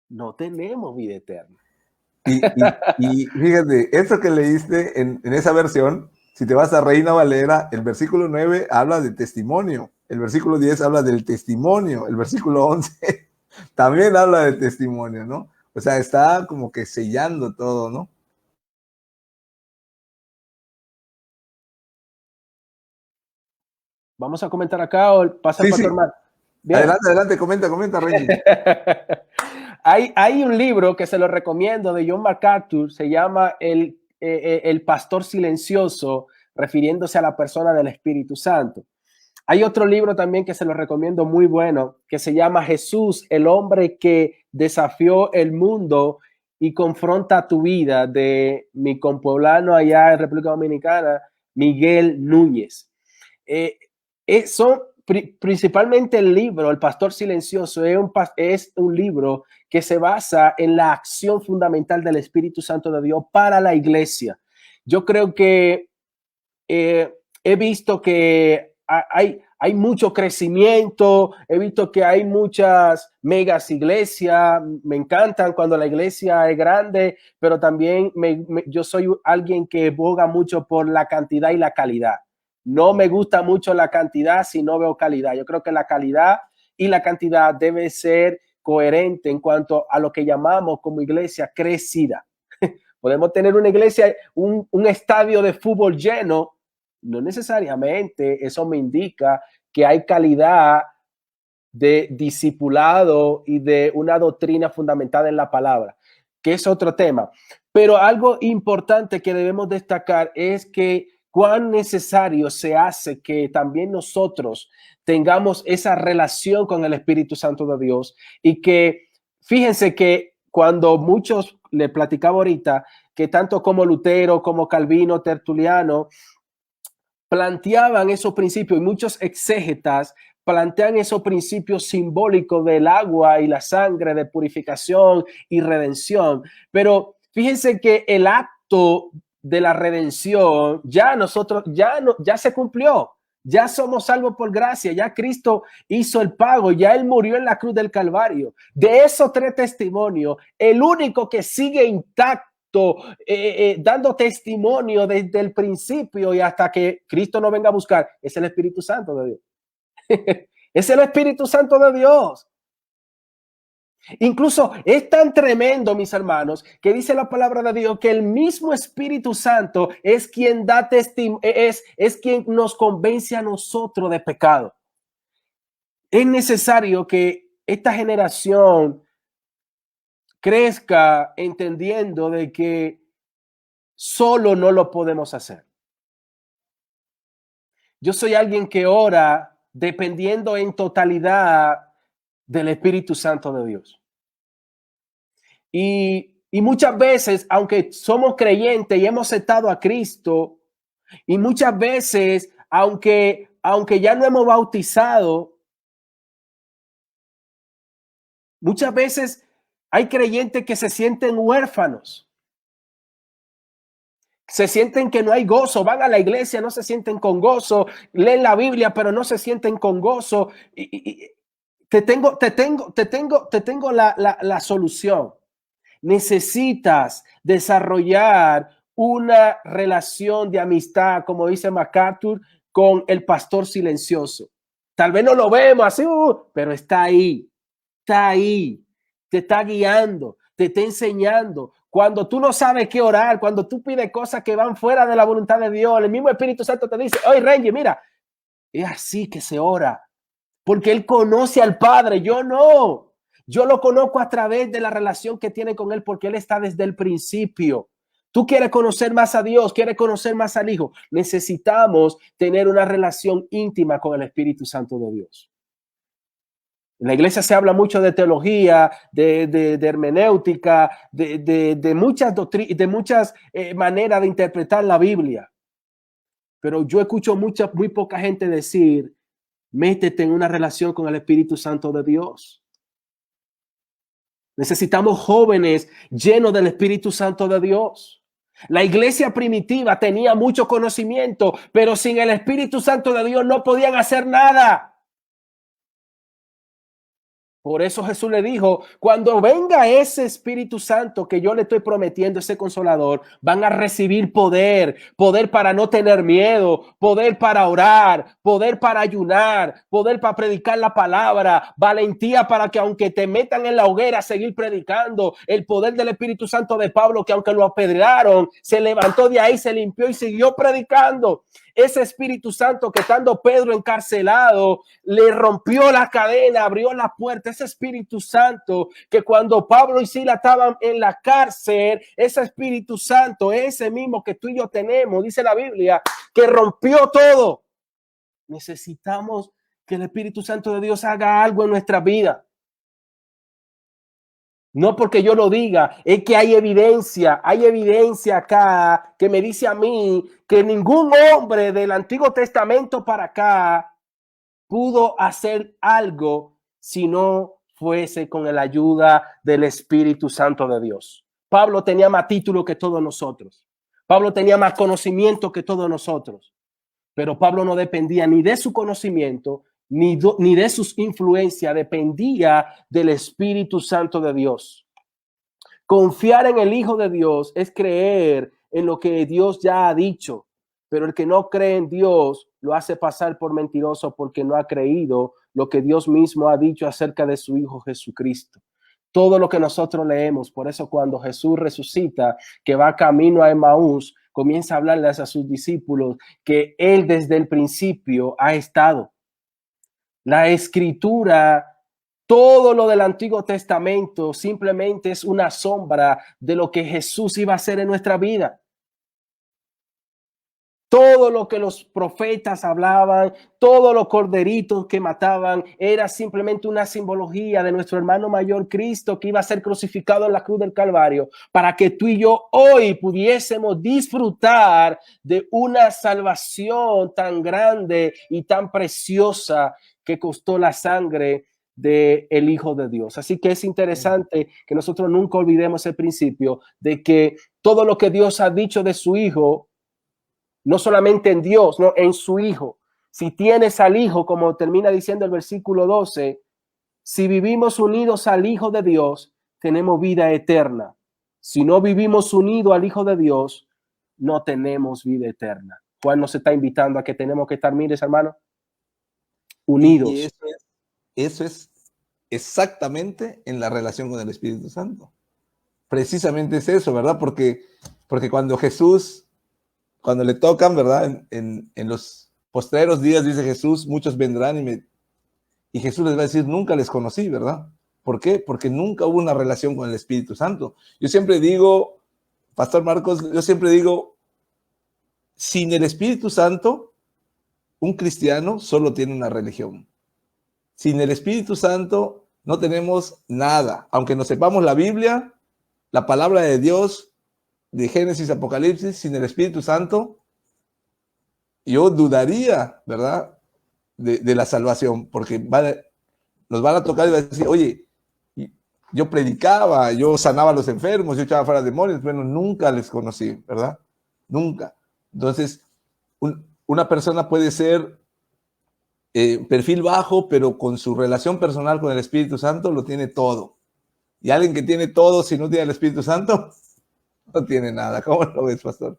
no tenemos vida eterna.
Y fíjate, eso que leíste en esa versión, si te vas a Reina Valera, el versículo 9 habla de testimonio, el versículo 10 habla del testimonio, el versículo 11 también habla de testimonio, ¿no? O sea, está como que sellando todo, ¿no?
Vamos a comentar acá o pasa el pastor Mar.
Adelante, comenta, Rey.
Hay un libro que se lo recomiendo de John MacArthur, se llama El Pastor Silencioso, refiriéndose a la persona del Espíritu Santo. Hay otro libro también que se lo recomiendo muy bueno, que se llama Jesús, el hombre que desafió el mundo y confronta tu vida, de mi compueblano allá en República Dominicana, Miguel Núñez. Son principalmente el libro, El Pastor Silencioso, es un libro que se basa en la acción fundamental del Espíritu Santo de Dios para la iglesia. Yo creo que he visto que hay mucho crecimiento, he visto que hay muchas megas iglesias, me encantan cuando la iglesia es grande, pero también yo soy alguien que boga mucho por la cantidad y la calidad. No me gusta mucho la cantidad si no veo calidad. Yo creo que la calidad y la cantidad debe ser coherente en cuanto a lo que llamamos como iglesia crecida. Podemos tener una iglesia, un estadio de fútbol lleno, no necesariamente eso me indica que hay calidad de discipulado y de una doctrina fundamentada en la palabra, que es otro tema. Pero algo importante que debemos destacar es que cuán necesario se hace que también nosotros tengamos esa relación con el Espíritu Santo de Dios y que, fíjense que cuando muchos, le platicaba ahorita, que tanto como Lutero, como Calvino, Tertuliano, planteaban esos principios y muchos exégetas plantean esos principios simbólicos del agua y la sangre de purificación y redención. Pero fíjense que el acto de la redención ya se cumplió. Ya somos salvos por gracia, ya Cristo hizo el pago, ya Él murió en la cruz del Calvario. De esos 3 testimonios, el único que sigue intacto, dando testimonio desde el principio y hasta que Cristo nos venga a buscar, es el Espíritu Santo de Dios. Es el Espíritu Santo de Dios. Incluso es tan tremendo, mis hermanos, que dice la palabra de Dios que el mismo Espíritu Santo es quien da testimonio, es quien nos convence a nosotros de pecado. Es necesario que esta generación crezca entendiendo de que solo no lo podemos hacer. Yo soy alguien que ora dependiendo en totalidad del Espíritu Santo de Dios. Y muchas veces, aunque somos creyentes y hemos aceptado a Cristo, y muchas veces, aunque ya no hemos bautizado, muchas veces hay creyentes que se sienten huérfanos. Se sienten que no hay gozo, van a la iglesia, no se sienten con gozo, leen la Biblia, pero no se sienten con gozo. Y te tengo la solución. Necesitas desarrollar una relación de amistad, como dice MacArthur, con el pastor silencioso. Tal vez no lo vemos así, pero está ahí, te está guiando, te está enseñando. Cuando tú no sabes qué orar, cuando tú pides cosas que van fuera de la voluntad de Dios, el mismo Espíritu Santo te dice, oye, Renji, mira, es así que se ora, porque Él conoce al Padre, yo no. Yo lo conozco a través de la relación que tiene con Él, porque Él está desde el principio. Tú quieres conocer más a Dios, quieres conocer más al Hijo. Necesitamos tener una relación íntima con el Espíritu Santo de Dios. En la iglesia se habla mucho de teología, de hermenéutica, de muchas doctrinas, de muchas maneras de interpretar la Biblia. Pero yo escucho muy poca gente decir, métete en una relación con el Espíritu Santo de Dios. Necesitamos jóvenes llenos del Espíritu Santo de Dios. La iglesia primitiva tenía mucho conocimiento, pero sin el Espíritu Santo de Dios no podían hacer nada. Por eso Jesús le dijo, cuando venga ese Espíritu Santo que yo le estoy prometiendo, ese Consolador, van a recibir poder para no tener miedo, poder para orar, poder para ayunar, poder para predicar la palabra, valentía para que aunque te metan en la hoguera, seguir predicando, el poder del Espíritu Santo de Pablo, que aunque lo apedrearon, se levantó de ahí, se limpió y siguió predicando. Ese Espíritu Santo que estando Pedro encarcelado, le rompió la cadena, abrió la puerta. Ese Espíritu Santo que cuando Pablo y Silas estaban en la cárcel, ese Espíritu Santo, ese mismo que tú y yo tenemos, dice la Biblia, que rompió todo. Necesitamos que el Espíritu Santo de Dios haga algo en nuestra vida. No porque yo lo diga, es que hay evidencia acá que me dice a mí que ningún hombre del Antiguo Testamento para acá pudo hacer algo si no fuese con la ayuda del Espíritu Santo de Dios. Pablo tenía más título que todos nosotros. Pablo tenía más conocimiento que todos nosotros. Pero Pablo no dependía ni de su conocimiento, ni de sus influencias, dependía del Espíritu Santo de Dios. Confiar en el Hijo de Dios es creer en lo que Dios ya ha dicho, pero el que no cree en Dios lo hace pasar por mentiroso porque no ha creído lo que Dios mismo ha dicho acerca de su Hijo Jesucristo. Todo lo que nosotros leemos, por eso cuando Jesús resucita, que va camino a Emaús, comienza a hablarles a sus discípulos que Él desde el principio ha estado. La Escritura, todo lo del Antiguo Testamento simplemente es una sombra de lo que Jesús iba a hacer en nuestra vida. Todo lo que los profetas hablaban, todos los corderitos que mataban, era simplemente una simbología de nuestro hermano mayor Cristo que iba a ser crucificado en la cruz del Calvario para que tú y yo hoy pudiésemos disfrutar de una salvación tan grande y tan preciosa que costó la sangre del Hijo de Dios. Así que es interesante que nosotros nunca olvidemos el principio de que todo lo que Dios ha dicho de su Hijo, no solamente en Dios, no, en su Hijo. Si tienes al Hijo, como termina diciendo el versículo 12, si vivimos unidos al Hijo de Dios, tenemos vida eterna. Si no vivimos unidos al Hijo de Dios, no tenemos vida eterna. Juan nos está invitando a que tenemos que estar, mires, hermano, unidos.
Y eso es exactamente en la relación con el Espíritu Santo. Precisamente es eso, ¿verdad? Porque cuando le tocan, ¿verdad? En los postreros días, dice Jesús, muchos vendrán y Jesús les va a decir, nunca les conocí, ¿verdad? ¿Por qué? Porque nunca hubo una relación con el Espíritu Santo. Yo siempre digo, Pastor Marcos, sin el Espíritu Santo, un cristiano solo tiene una religión. Sin el Espíritu Santo no tenemos nada. Aunque no sepamos la Biblia, la palabra de Dios, de Génesis, Apocalipsis, sin el Espíritu Santo, yo dudaría, ¿verdad? De la salvación, porque nos van a tocar y van a decir, oye, yo predicaba, yo sanaba a los enfermos, yo echaba fuera demonios, bueno, nunca les conocí, ¿verdad? Nunca. Entonces, una persona puede ser perfil bajo, pero con su relación personal con el Espíritu Santo lo tiene todo. Y alguien que tiene todo, si no tiene el Espíritu Santo, no tiene nada. ¿Cómo lo ves, pastor?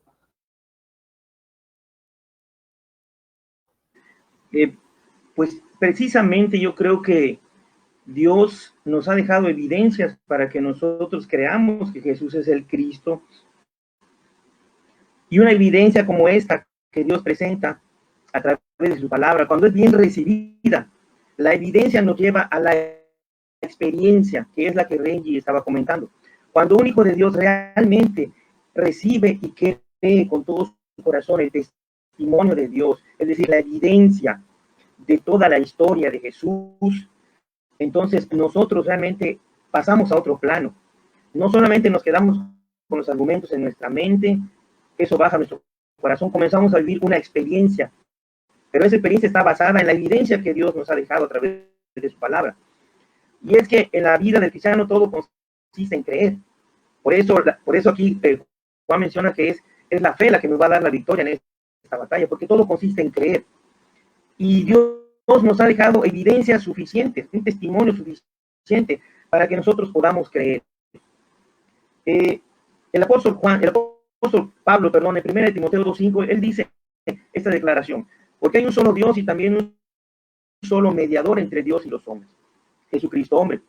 Pues precisamente yo creo que Dios nos ha dejado evidencias para que nosotros creamos que Jesús es el Cristo. Y una evidencia como esta que Dios presenta a través de su palabra, cuando es bien recibida, la evidencia nos lleva a la experiencia, que es la que Renji estaba comentando. Cuando un hijo de Dios realmente recibe y cree con todo su corazón el testimonio de Dios, es decir, la evidencia de toda la historia de Jesús, entonces nosotros realmente pasamos a otro plano. No solamente nos quedamos con los argumentos en nuestra mente, eso baja nuestro corazón, comenzamos a vivir una experiencia, pero esa experiencia está basada en la evidencia que Dios nos ha dejado a través de su palabra. Y es que en la vida del cristiano todo consiste en creer. Por eso aquí Juan menciona que es la fe la que nos va a dar la victoria en esta batalla, porque todo consiste en creer. Y Dios nos ha dejado evidencias suficientes, un testimonio suficiente para que nosotros podamos creer. El apóstol Pablo, en 1 Timoteo 2:5, él dice esta declaración, porque hay un solo Dios y también un solo mediador entre Dios y los hombres, Jesucristo hombre.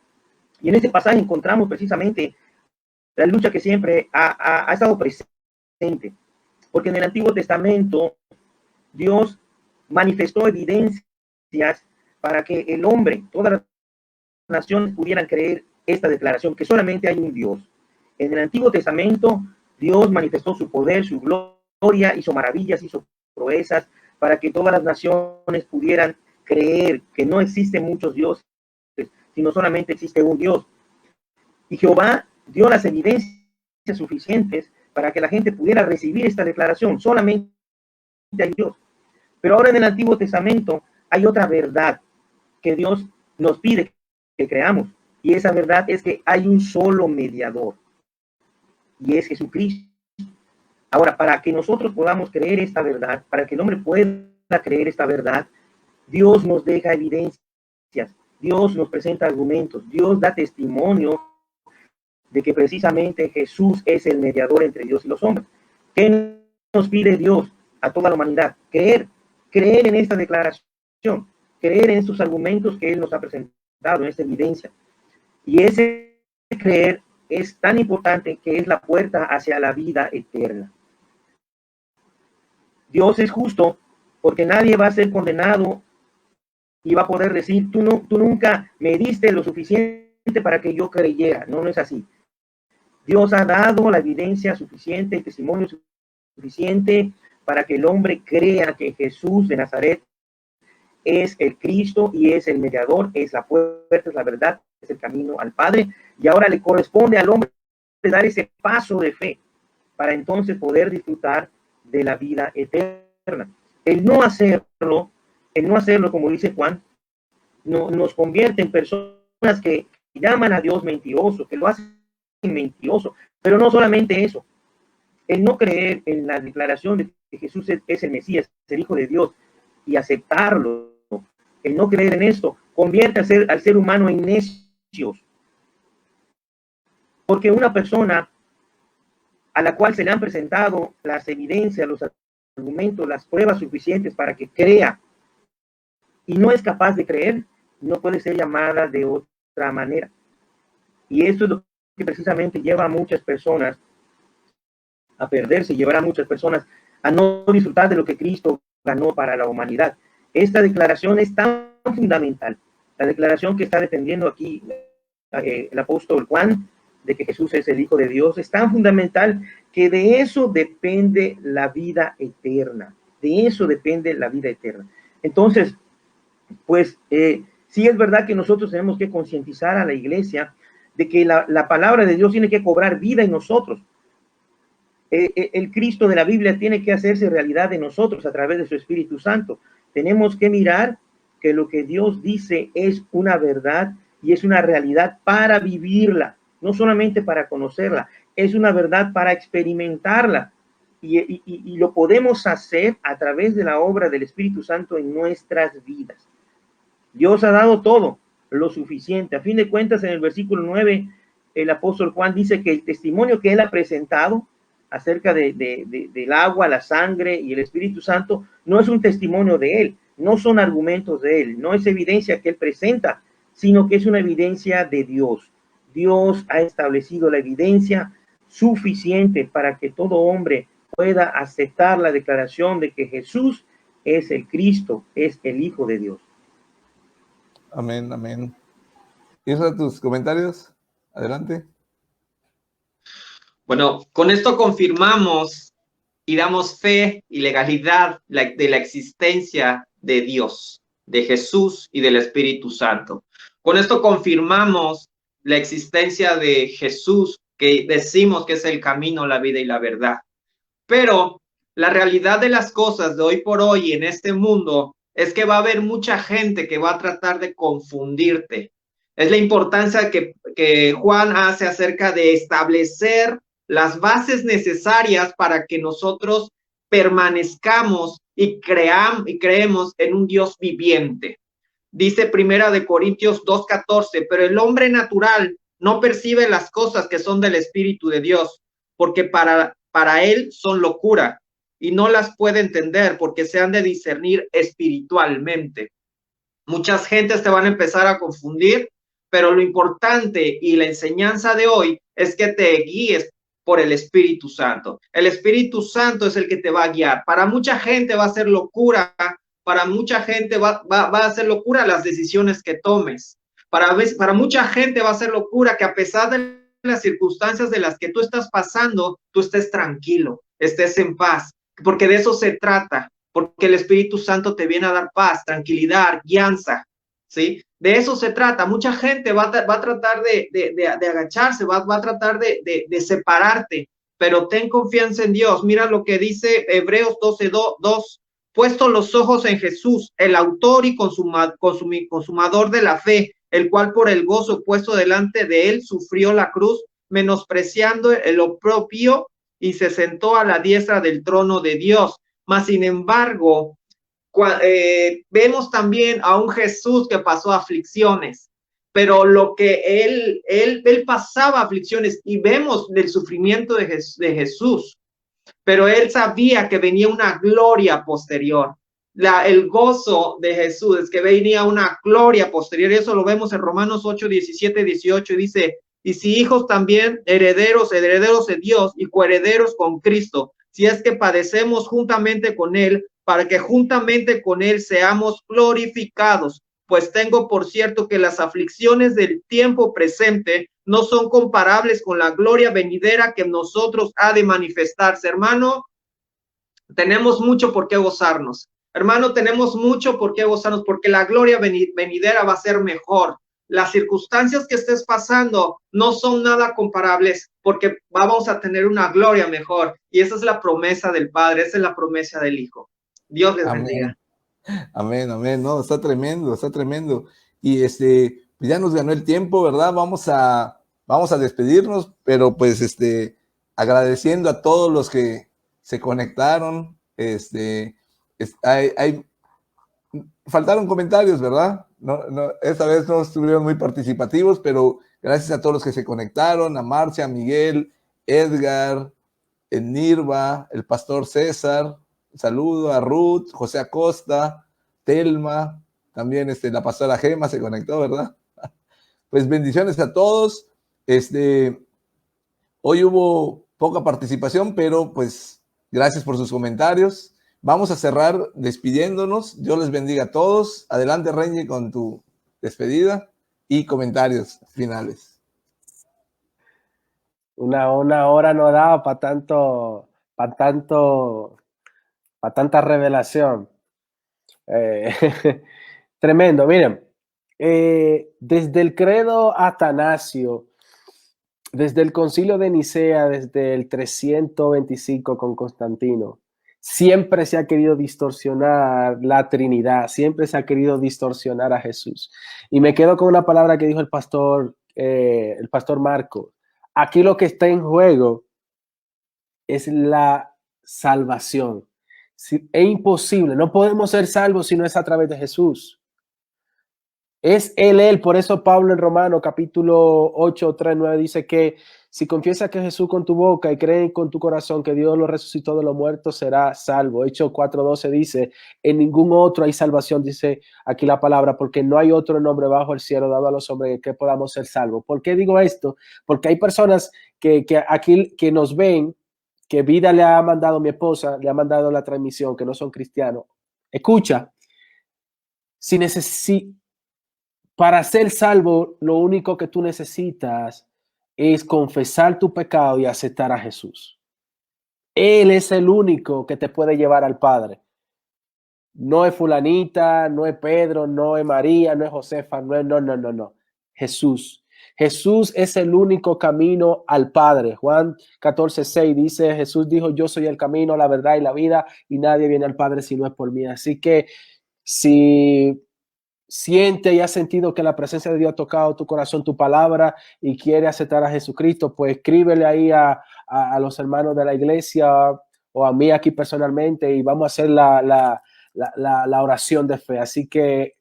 Y en este pasaje encontramos precisamente la lucha que siempre ha estado presente, porque en el Antiguo Testamento Dios manifestó evidencias para que el hombre, todas las naciones pudieran creer esta declaración, que solamente hay un Dios. En el Antiguo Testamento Dios manifestó su poder, su gloria, hizo maravillas, hizo proezas, para que todas las naciones pudieran creer que no existen muchos dioses, sino solamente existe un Dios. Y Jehová dio las evidencias suficientes para que la gente pudiera recibir esta declaración, solamente hay Dios. Pero ahora en el Antiguo Testamento hay otra verdad que Dios nos pide que creamos, y esa verdad es que hay un solo mediador, y es Jesucristo. Ahora, para que nosotros podamos creer esta verdad, para que el hombre pueda creer esta verdad, Dios nos deja evidencias, Dios nos presenta argumentos, Dios da testimonio de que precisamente Jesús es el mediador entre Dios y los hombres. ¿Qué nos pide Dios a toda la humanidad? Creer en esta declaración, creer en estos argumentos que Él nos ha presentado, en esta evidencia. Y ese creer es tan importante que es la puerta hacia la vida eterna. Dios es justo porque nadie va a ser condenado y va a poder decir, tú nunca me diste lo suficiente para que yo creyera. No, no es así. Dios ha dado la evidencia suficiente, el testimonio suficiente para que el hombre crea que Jesús de Nazaret es el Cristo y es el mediador, es la puerta, es la verdad, es el camino al Padre. Y ahora le corresponde al hombre dar ese paso de fe para entonces poder disfrutar de la vida eterna. El no hacerlo, como dice Juan, nos convierte en personas que llaman a Dios mentiroso, que lo hacen mentiroso. Pero no solamente eso, el no creer en la declaración de que Jesús es el Mesías, el Hijo de Dios, y aceptarlo, el no creer en esto, convierte al ser humano en necios. Porque una persona a la cual se le han presentado las evidencias, los argumentos, las pruebas suficientes para que crea, y no es capaz de creer, no puede ser llamada de otra manera. Y esto es lo que precisamente lleva a muchas personas a perderse, llevará a muchas personas a no disfrutar de lo que Cristo ganó para la humanidad. Esta declaración es tan fundamental, la declaración que está defendiendo aquí el apóstol Juan, de que Jesús es el Hijo de Dios, es tan fundamental que de eso depende la vida eterna, de eso depende la vida eterna. Entonces, pues sí es verdad que nosotros tenemos que concientizar a la iglesia de que la palabra de Dios tiene que cobrar vida en nosotros. El Cristo de la Biblia tiene que hacerse realidad en nosotros a través de su Espíritu Santo. Tenemos que mirar que lo que Dios dice es una verdad y es una realidad para vivirla, no solamente para conocerla, es una verdad para experimentarla. Y lo podemos hacer a través de la obra del Espíritu Santo en nuestras vidas. Dios ha dado todo lo suficiente. A fin de cuentas, en el versículo 9, el apóstol Juan dice que el testimonio que él ha presentado acerca del agua, la sangre y el Espíritu Santo no es un testimonio de él, no son argumentos de él, no es evidencia que él presenta, sino que es una evidencia de Dios. Dios ha establecido la evidencia suficiente para que todo hombre pueda aceptar la declaración de que Jesús es el Cristo, es el Hijo de Dios.
Amén, amén. ¿Y esos son tus comentarios? Adelante.
Bueno, con esto confirmamos y damos fe y legalidad de la existencia de Dios, de Jesús y del Espíritu Santo. Con esto confirmamos la existencia de Jesús, que decimos que es el camino, la vida y la verdad. Pero la realidad de las cosas de hoy por hoy en este mundo es que va a haber mucha gente que va a tratar de confundirte. Es la importancia que Juan hace acerca de establecer las bases necesarias para que nosotros permanezcamos y creemos en un Dios viviente. Dice Primera de Corintios 2:14, pero el hombre natural no percibe las cosas que son del Espíritu de Dios, porque para él son locura y no las puede entender porque se han de discernir espiritualmente. Muchas gentes te van a empezar a confundir, pero lo importante y la enseñanza de hoy es que te guíes por el Espíritu Santo. El Espíritu Santo es el que te va a guiar. Para mucha gente va a ser locura, para mucha gente va a ser locura las decisiones que tomes. Para mucha gente va a ser locura que a pesar de las circunstancias de las que tú estás pasando, tú estés tranquilo, estés en paz, porque de eso se trata, porque el Espíritu Santo te viene a dar paz, tranquilidad, guianza, ¿sí? De eso se trata. Mucha gente va a tratar de agacharse, va a tratar de separarte, pero ten confianza en Dios. Mira lo que dice Hebreos 12:2, puesto los ojos en Jesús, el autor y consumador de la fe, el cual por el gozo puesto delante de él sufrió la cruz, menospreciando el oprobio, y se sentó a la diestra del trono de Dios. Mas, sin embargo, Vemos también a un Jesús que pasó aflicciones, pero lo que él pasaba aflicciones, y vemos del sufrimiento de Jesús, pero él sabía que venía una gloria posterior. El gozo de Jesús es que venía una gloria posterior. Eso lo vemos en Romanos 8, 17, 18, y dice: y si hijos también, herederos de Dios y coherederos con Cristo, si es que padecemos juntamente con él, para que juntamente con él seamos glorificados. Pues tengo por cierto que las aflicciones del tiempo presente no son comparables con la gloria venidera que en nosotros ha de manifestarse. Hermano, tenemos mucho por qué gozarnos. Hermano, tenemos mucho por qué gozarnos, porque la gloria venidera va a ser mejor. Las circunstancias que estés pasando no son nada comparables, porque vamos a tener una gloria mejor. Y esa es la promesa del Padre, esa es la promesa del Hijo. Dios les bendiga.
Amén, amén. No, está tremendo, está tremendo. Y pues ya nos ganó el tiempo, ¿verdad? Vamos a despedirnos, pero pues agradeciendo a todos los que se conectaron. Faltaron comentarios, ¿verdad? No, esta vez no estuvieron muy participativos, pero gracias a todos los que se conectaron, a Marcia, a Miguel, Edgar, el Nirva, el pastor César, saludo a Ruth, José Acosta, Telma, también la pastora Gema se conectó, ¿verdad? Pues bendiciones a todos. Hoy hubo poca participación, pero pues gracias por sus comentarios. Vamos a cerrar despidiéndonos. Dios les bendiga a todos. Adelante, Renji, con tu despedida y comentarios finales.
Una hora no daba para tanta revelación. Tremendo. Miren, desde el credo atanasio, desde el concilio de Nicea, desde el 325 con Constantino, siempre se ha querido distorsionar la Trinidad, siempre se ha querido distorsionar a Jesús. Y me quedo con una palabra que dijo el pastor Marco. Aquí lo que está en juego es la salvación. Es imposible, no podemos ser salvos si no es a través de Jesús. Es Él. Por eso Pablo en Romanos capítulo 8, 3, 9 dice que si confiesas que Jesús con tu boca y crees con tu corazón que Dios lo resucitó de los muertos, serás salvo. Hechos 4:12 dice: en ningún otro hay salvación, dice aquí la palabra, porque no hay otro nombre bajo el cielo dado a los hombres en que podamos ser salvos. ¿Por qué digo esto? Porque hay personas que aquí que nos ven, que Vida le ha mandado, mi esposa, le ha mandado la transmisión, que no son cristianos. Escucha, para ser salvo, lo único que tú necesitas es confesar tu pecado y aceptar a Jesús. Él es el único que te puede llevar al Padre. No es fulanita, no es Pedro, no es María, no es Josefa, no. Jesús. Jesús es el único camino al Padre. Juan 14:6 dice: Jesús dijo: yo soy el camino, la verdad y la vida, y nadie viene al Padre si no es por mí. Así que si siente y has sentido que la presencia de Dios ha tocado tu corazón, tu palabra, y quiere aceptar a Jesucristo, pues escríbele ahí a los hermanos de la iglesia o a mí aquí personalmente, y vamos a hacer la oración de fe. Así que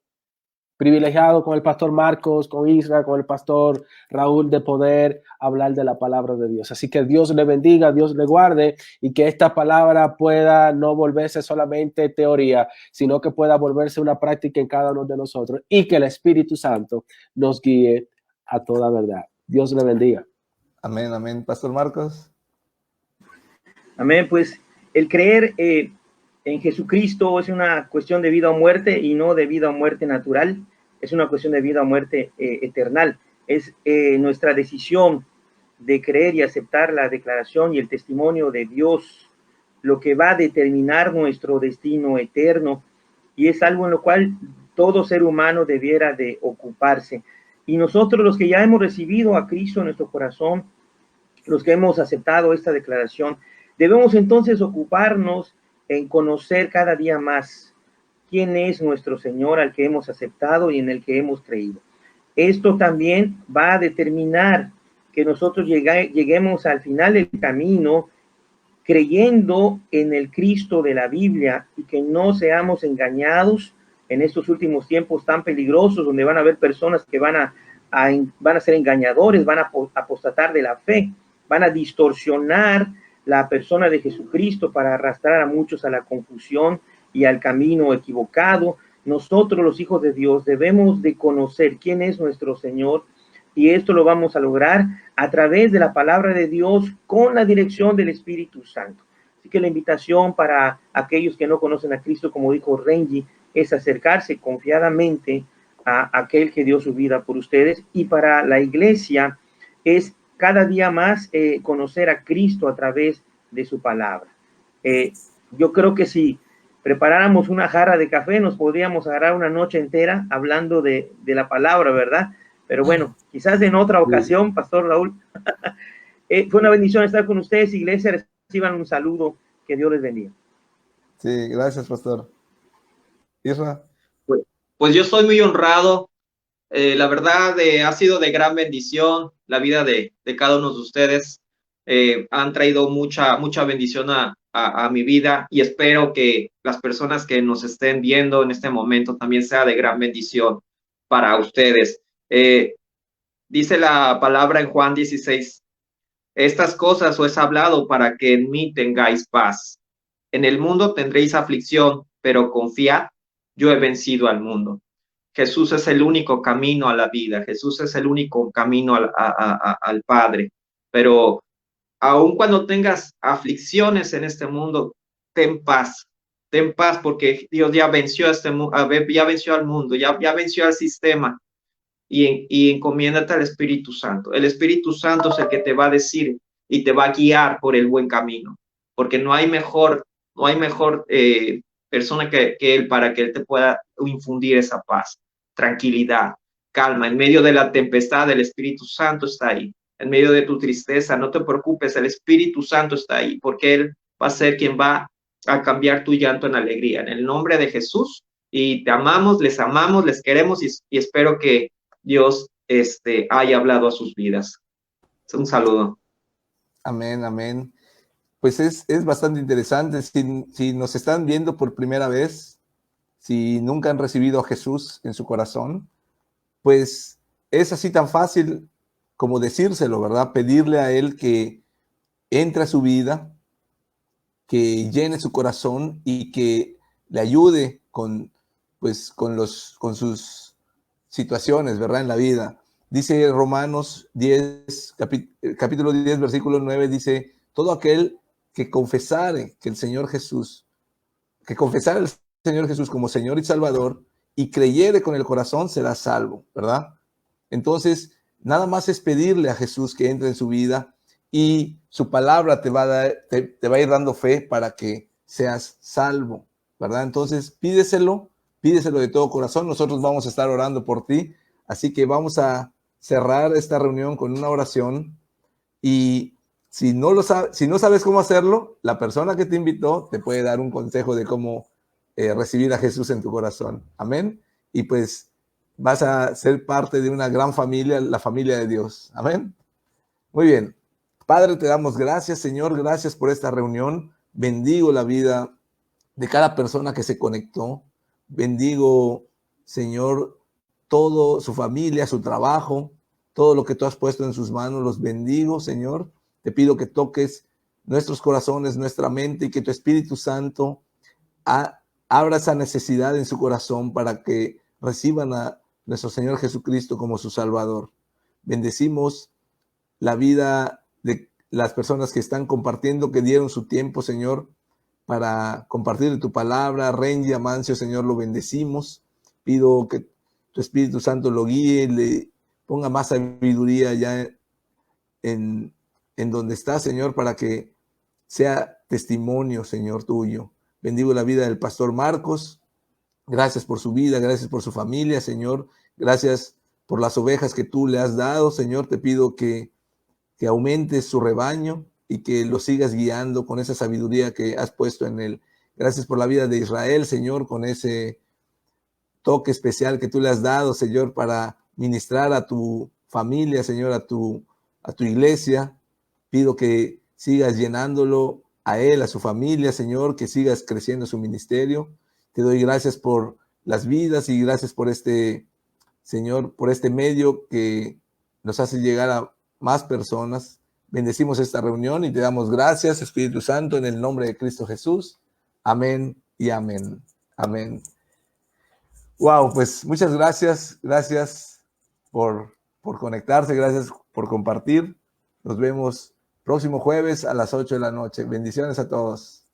privilegiado con el pastor Marcos, con Isra, con el pastor Raúl, de poder hablar de la palabra de Dios. Así que Dios le bendiga, Dios le guarde, y que esta palabra pueda no volverse solamente teoría, sino que pueda volverse una práctica en cada uno de nosotros, y que el Espíritu Santo nos guíe a toda verdad. Dios le bendiga.
Amén, amén. Pastor Marcos.
Amén. Pues el creer en Jesucristo es una cuestión de vida o muerte, y no de vida o muerte natural. Es una cuestión de vida o muerte eternal. Es nuestra decisión de creer y aceptar la declaración y el testimonio de Dios lo que va a determinar nuestro destino eterno, y es algo en lo cual todo ser humano debiera de ocuparse. Y nosotros, los que ya hemos recibido a Cristo en nuestro corazón, los que hemos aceptado esta declaración, debemos entonces ocuparnos en conocer cada día más quién es nuestro Señor, al que hemos aceptado y en el que hemos creído. Esto también va a determinar que nosotros lleguemos al final del camino, creyendo en el Cristo de la Biblia y que no seamos engañados en estos últimos tiempos tan peligrosos, donde van a haber personas que van a ser engañadores, van a apostatar de la fe, van a distorsionar la persona de Jesucristo para arrastrar a muchos a la confusión y al camino equivocado. Nosotros, los hijos de Dios, debemos de conocer quién es nuestro Señor, y esto lo vamos a lograr a través de la palabra de Dios con la dirección del Espíritu Santo. Así que la invitación para aquellos que no conocen a Cristo, como dijo Renji, es acercarse confiadamente a aquel que dio su vida por ustedes, y para la iglesia es cada día más conocer a Cristo a través de su palabra. Yo creo que si preparáramos una jarra de café, nos podríamos agarrar una noche entera hablando de la palabra, ¿verdad? Pero bueno, quizás en otra ocasión, Pastor Raúl. Fue una bendición estar con ustedes, iglesia. Reciban un saludo. Que Dios les bendiga.
Sí, gracias, Pastor. Isra.
Pues yo soy muy honrado. La verdad, ha sido de gran bendición la vida de cada uno de ustedes. Han traído mucha bendición a mi vida, y espero que las personas que nos estén viendo en este momento también sea de gran bendición para ustedes. Dice la palabra en Juan 16, estas cosas os he hablado para que en mí tengáis paz. En el mundo tendréis aflicción, pero confiad, yo he vencido al mundo. Jesús es el único camino a la vida. Jesús es el único camino al Padre. Pero aun cuando tengas aflicciones en este mundo, ten paz porque Dios ya venció ya venció al mundo, ya venció al sistema, y encomiéndate al Espíritu Santo. El Espíritu Santo es el que te va a decir y te va a guiar por el buen camino, porque no hay mejor persona que Él para que Él te pueda infundir esa paz, tranquilidad, calma. En medio de la tempestad, el Espíritu Santo está ahí. En medio de tu tristeza, no te preocupes, el Espíritu Santo está ahí, porque Él va a ser quien va a cambiar tu llanto en alegría. En el nombre de Jesús, y te amamos, les queremos, y espero que Dios haya hablado a sus vidas. Un saludo.
Amén, amén. Pues es bastante interesante. Si nos están viendo por primera vez, si nunca han recibido a Jesús en su corazón, pues es así tan fácil como decírselo, ¿verdad? Pedirle a Él que entre a su vida, que llene su corazón y que le ayude con sus situaciones, ¿verdad? En la vida. Dice Romanos 10, capítulo 10, versículo 9, dice, todo aquel que confesare que el Señor Jesús, que confesare al Señor Jesús como Señor y Salvador y creyere con el corazón será salvo, ¿verdad? Entonces, nada más es pedirle a Jesús que entre en su vida y su palabra te va a ir dando fe para que seas salvo, ¿verdad? Entonces, pídeselo de todo corazón. Nosotros vamos a estar orando por ti, así que vamos a cerrar esta reunión con una oración, y si no sabes cómo hacerlo, la persona que te invitó te puede dar un consejo de cómo recibir a Jesús en tu corazón. Amén. Y pues vas a ser parte de una gran familia, la familia de Dios. Amén. Muy bien. Padre, te damos gracias, Señor. Gracias por esta reunión. Bendigo la vida de cada persona que se conectó. Bendigo, Señor, todo su familia, su trabajo, todo lo que tú has puesto en sus manos. Los bendigo, Señor. Te pido que toques nuestros corazones, nuestra mente, y que tu Espíritu Santo abra esa necesidad en su corazón para que reciban a nuestro Señor Jesucristo como su Salvador. Bendecimos la vida de las personas que están compartiendo, que dieron su tiempo, Señor, para compartir de tu palabra. Renji, Amancio, Señor, lo bendecimos. Pido que tu Espíritu Santo lo guíe, le ponga más sabiduría ya en donde está, Señor, para que sea testimonio, Señor, tuyo. Bendigo la vida del pastor Marcos. Gracias por su vida, gracias por su familia, Señor. Gracias por las ovejas que tú le has dado, Señor. Te pido que aumentes su rebaño y que lo sigas guiando con esa sabiduría que has puesto en él. Gracias por la vida de Israel, Señor, con ese toque especial que tú le has dado, Señor, para ministrar a tu familia, Señor, a tu iglesia. Pido que sigas llenándolo a él, a su familia, Señor, que sigas creciendo su ministerio. Te doy gracias por las vidas y gracias por este, Señor, por este medio que nos hace llegar a más personas. Bendecimos esta reunión y te damos gracias, Espíritu Santo, en el nombre de Cristo Jesús. Amén y amén. Amén. Wow, pues muchas gracias. Gracias por conectarse, gracias por compartir. Nos vemos próximo jueves a las 8 de la noche. Bendiciones a todos.